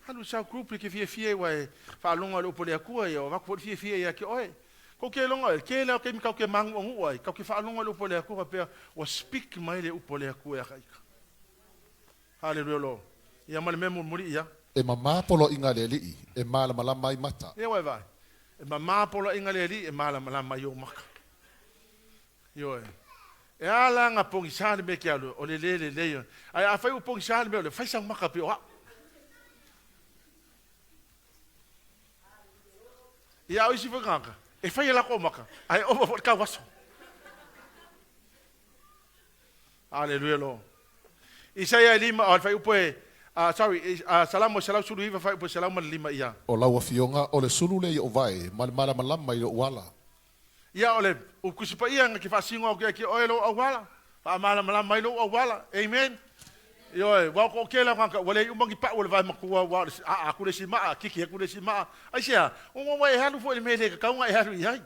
Halu sau kupu ke fia wai, whaalonga le upo le akua ia, o wako fia ia ke oe. Ko ke longa, ke leo ke mi kau ke mangu ongu ai, kau ke whaalonga le upo le akua pia, o speak mai le upo le akua ia kaika. Halleluiah lo. Ia male memu muri ia. E mamapolo inga le li, e malama i mata. Ia wai vai. E mamapolo inga le li, e malama i o maka. Io e. E ala nga pongi sāne me ke alu, o le leo. Ai a whai u pongi sāne me o le whaisang maka pia o ia o isi whakanga. E whai e lako maka. Ai owa fot ka waso. Halleluiah lo. Isaiah 5, o whai upoe, salamo salau suru iwa whai upoe salamo 5 ia. O laua fionga, o le sulu le i o vai, malama i o wala. Ia o le, o kusipa ia nga ki whasingo o kia ki oelo au wala. Wha malama i lo au wala. Amen. Yo, wa ko kela kanka wale umangi pa wale vai makua wa a ku le si ma kiki ku le si ma ai sia o wa e halu fo le mele ka nga e halu ia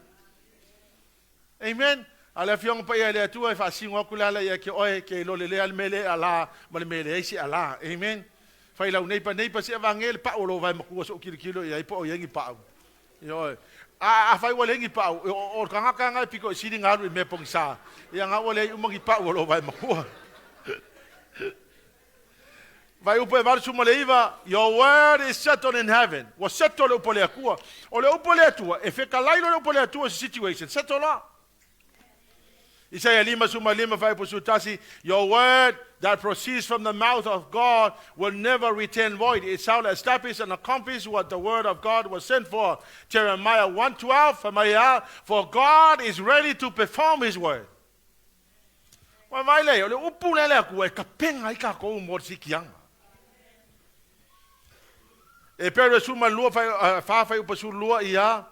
amen ala fiong pa ia le tu e fa singo ku la ia ke oe ke lo le al mele ala ma le mele si ala amen fa ila nei pa si evangel pa o lo vai makua so kilo ia po o yengi pa yo a fa wale ngi pa o kanga piko si dinga me pongsa ia nga wale umangi pa o lo vai makua vai upo e varsu maleiva, your word is settled in heaven. Was settled upo le akua. O le upo le atua, e wheka lailo le upo le atua situation. Settled la. Isaiah 5:5 vai upo sutasi, your word that proceeds from the mouth of God will never return void. It shall establish and accomplish what the word of God was sent for. Jeremiah 1:12, for God is ready to perform his word. Wa vai le, o le upo le akua, e ka penga i ka kou mor sikianga. E pere suma lua fai upasu lua ia.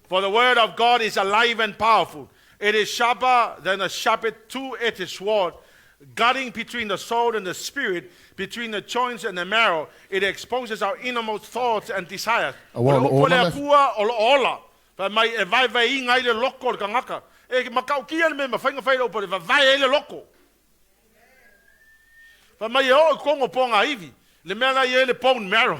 For the word of God is alive and powerful. It is sharper than a sharpened two-edged sword, cutting between the soul and the spirit, between the joints and the marrow. It exposes our innermost thoughts and desires. Ola kua ola. Fa mai e vai inga ile loko ka ngaka. E makau kia me mafainga fai lo pole vai ile loko. Fa mai o kongo ponga ivi. Le mea ye le bone marrow.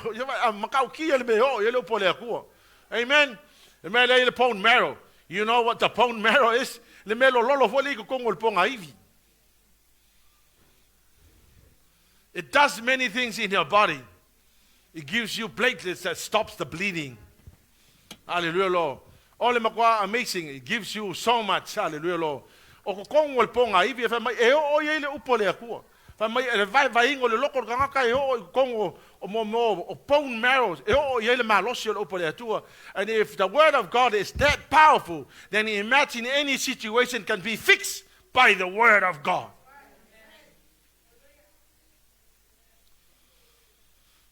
Makau kia le meo ye le pole akua. Amen. Le mea le bone marrow. You know what the bone marrow is? Le mea lo lolo fo le kongo le ponga ivi. It does many things in your body. It gives you platelets that stops the bleeding. Hallelujah, Lord. Ole makwa amazing. It gives you so much. Hallelujah, Lord. O kongo le ponga ivi fa mai e o ye le upole akua. Fa mai e vai ingo le loko ka ka e o kongo o bone marrow e o ye le malosi o pole atua. And if the word of God is that powerful, then imagine any situation can be fixed by the word of God.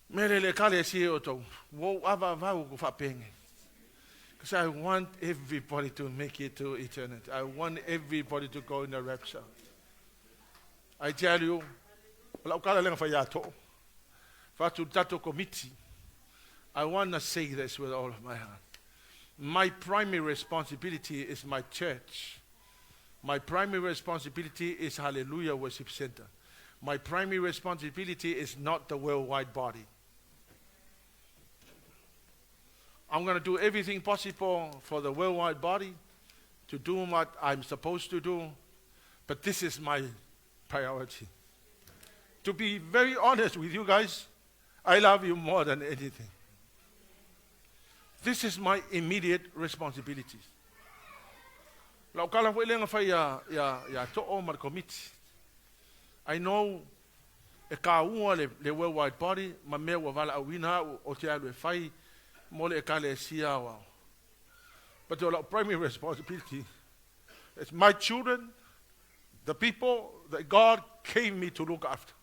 Mere le kale si o to wo ava va ko fa penge. Because I want everybody to make it to eternity. I want everybody to go in the rapture. I tell you, I want to say this with all of my heart. My primary responsibility is my church. My primary responsibility is Hallelujah Worship Center. My primary responsibility is not the worldwide body. I'm going to do everything possible for the worldwide body to do what I'm supposed to do, but this is my priority. To be very honest with you guys, I love you more than anything. This is my immediate responsibilities. I know e ka ua le worldwide body, ma mea ua wala awina o te alu e whai, mole e ka le sia wao. But the primary responsibility is my children, the people that God gave me to look after.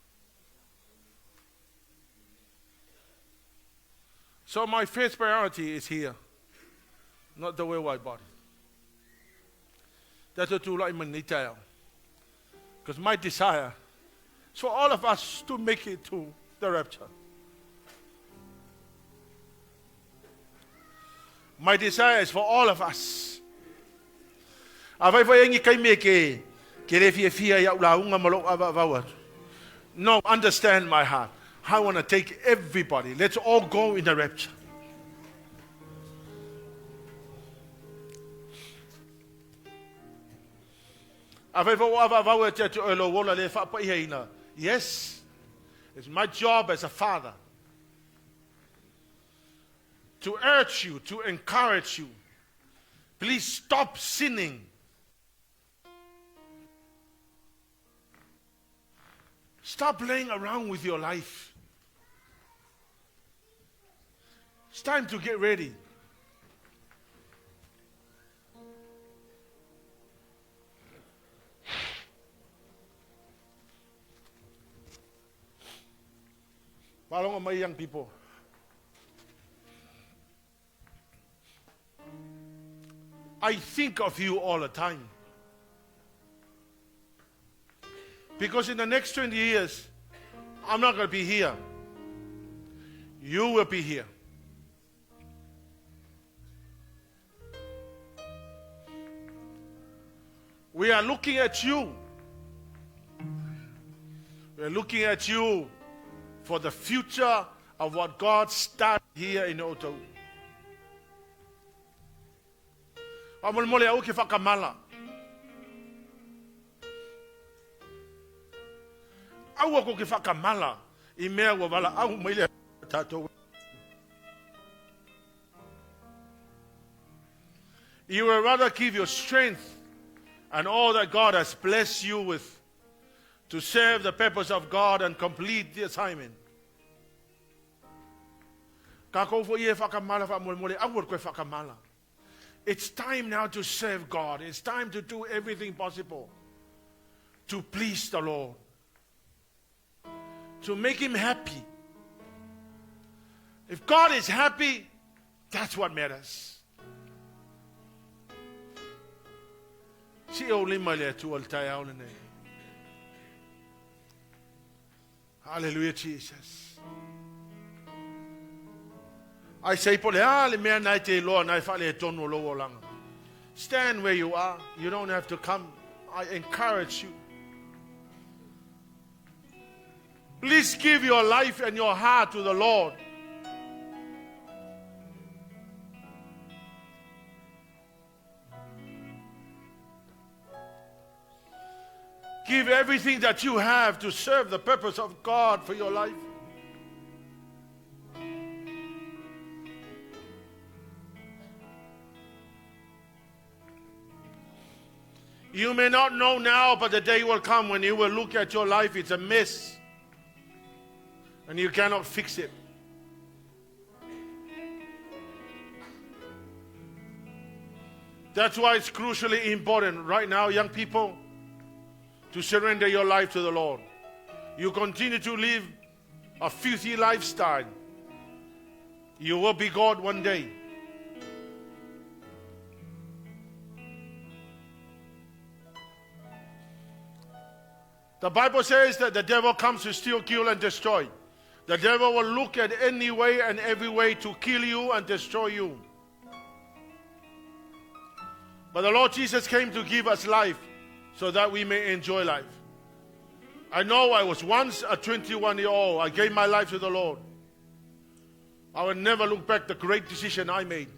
So my first priority is here. not the worldwide body. That's what like MATAIO. Because my desire is for all of us to make it to the rapture. My desire is for all of us. No, understand my heart. I want to take everybody. Let's all go in the rapture. Yes, it's my job as a father to urge you, to encourage you. Please stop sinning. Stop playing around with your life. It's time to get ready. Follow my young people. I think of you all the time. Because in the next 20 years, I'm not going to be here. You will be here. We are looking at you. We are looking at you for the future of what God started here in Otahuhu. Mole au ke whakamala. Au ako ke whakamala I mea wa wala au meile tātou. You will rather give your strength and all that God has blessed you with to serve the purpose of God and complete the assignment. Ka kou fo ie whakamala wha mole au koe whakamala. It's time now to serve God. It's time to do everything possible to please the Lord, to make Him happy. If God is happy, that's what matters. Hallelujah, Jesus. I say, stand where you are. You don't have to come. I encourage you. Please give your life and your heart to the Lord. Give everything that you have to serve the purpose of God for your life. You may not know now, but the day will come when you will look at your life, it's a mess. And you cannot fix it. That's why it's crucially important right now, young people, to surrender your life to the Lord. You continue to live a filthy lifestyle, you will be God one day. The Bible says that the devil comes to steal, kill, and destroy. The devil will look at any way and every way to kill you and destroy you. But the Lord Jesus came to give us life so that we may enjoy life. I know I was once a 21-year-old. I gave my life to the Lord. I will never look back the great decision I made.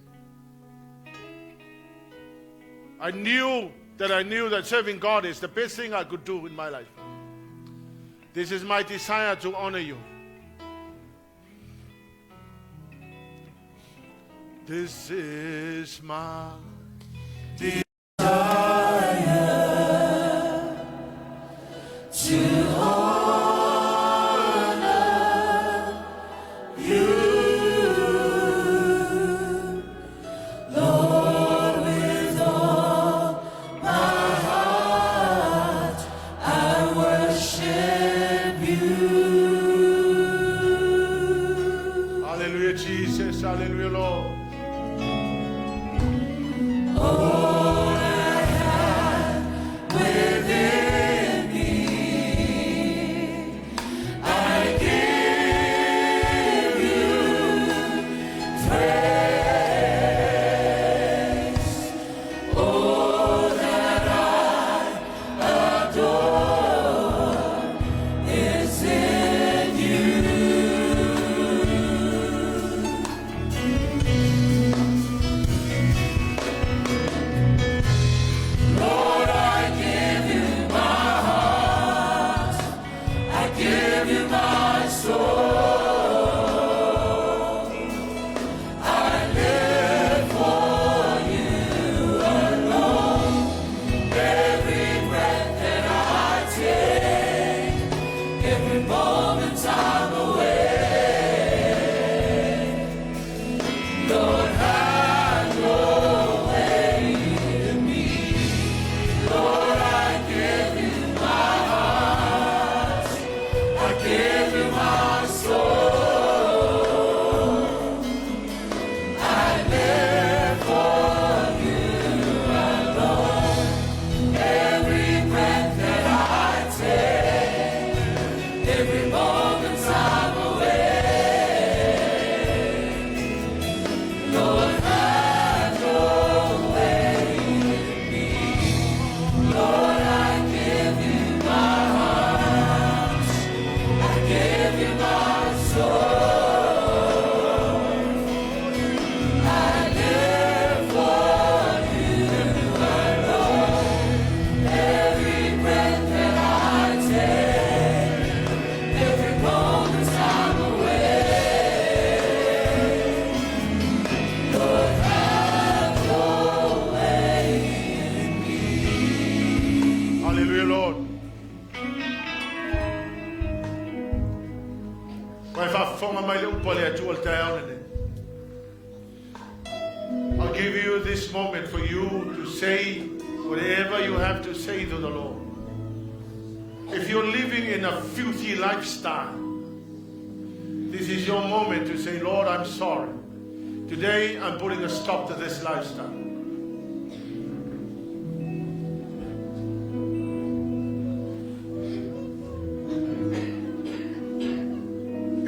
I knew that serving God is the best thing I could do in my life. This is my desire to honor you. This is my desire to honor you, Lord, with all my heart I worship you. Hallelujah, Jesus. Hallelujah, Lord. I'll give you this moment for you to say whatever you have to say to the Lord. If you're living in a filthy lifestyle, this is your moment to say, Lord, I'm sorry. Today, I'm putting a stop to this lifestyle.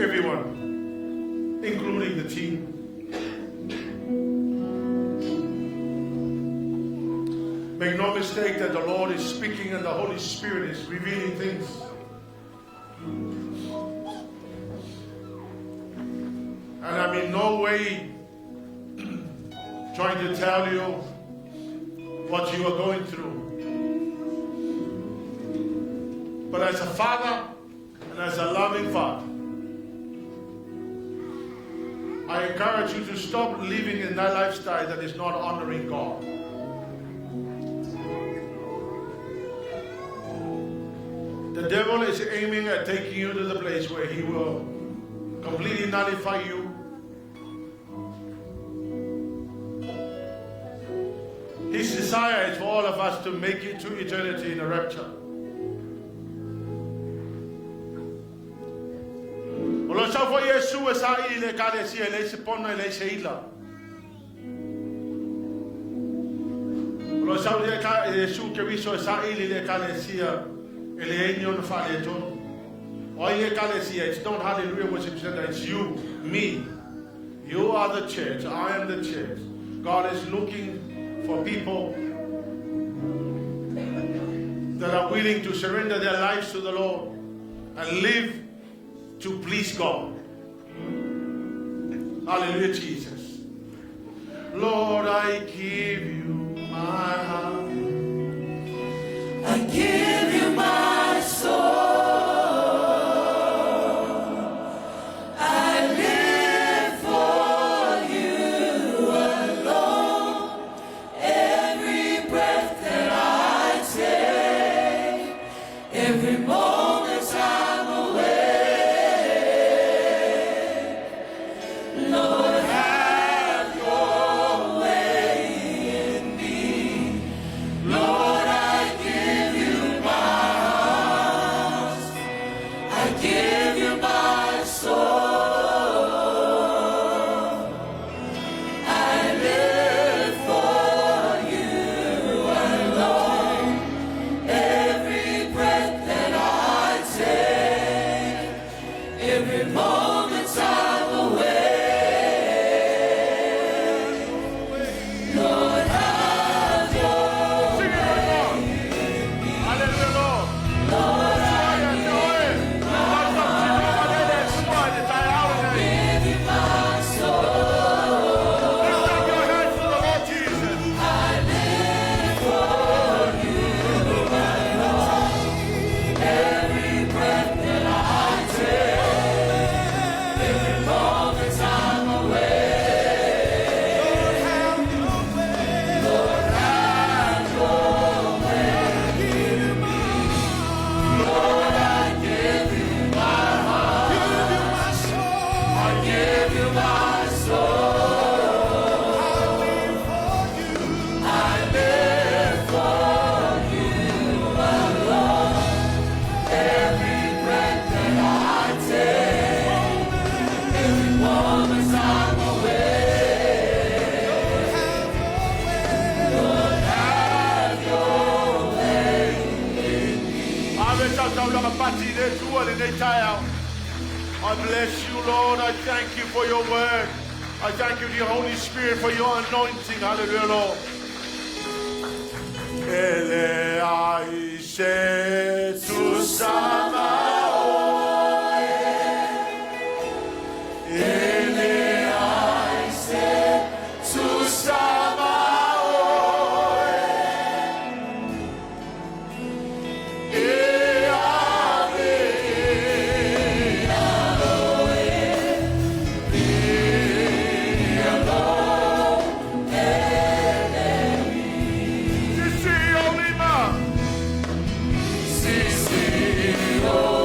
Everyone, including the team. Make no mistake that the Lord is speaking and the Holy Spirit is revealing things. And I'm in no way trying to tell you what you are going through. But as a father and as a loving father, I encourage you to stop living in that lifestyle that is not honoring God. The devil is aiming at taking you to the place where he will completely nullify you. His desire is for all of us to make it to eternity in a rapture. Olo sa fo Yesu e sa I le kale si le se pono le se ila. Olo sa le ka Yesu ke viso sa I le kale si ele enyo no fa le to. O ye kale si it's not hallelujah worship center, it's you, me. You are the church, I am the church. God is looking for people that are willing to surrender their lives to the Lord and live to please God. Hallelujah, Jesus. Lord, I give you my heart. I give you my soul. I bless you, Lord. I thank you for your word. I thank you, dear Holy Spirit, for your anointing. Hallelujah, Lord. Ele aise tu Samoan. Ele aise tu Samoan. Oh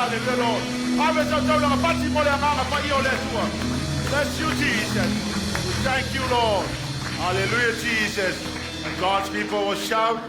hallelujah, Lord. Ave sa tau langa pati mo le anganga pa i o le tua. Bless you, Jesus. We thank you, Lord. Hallelujah, Jesus. And God's people will shout.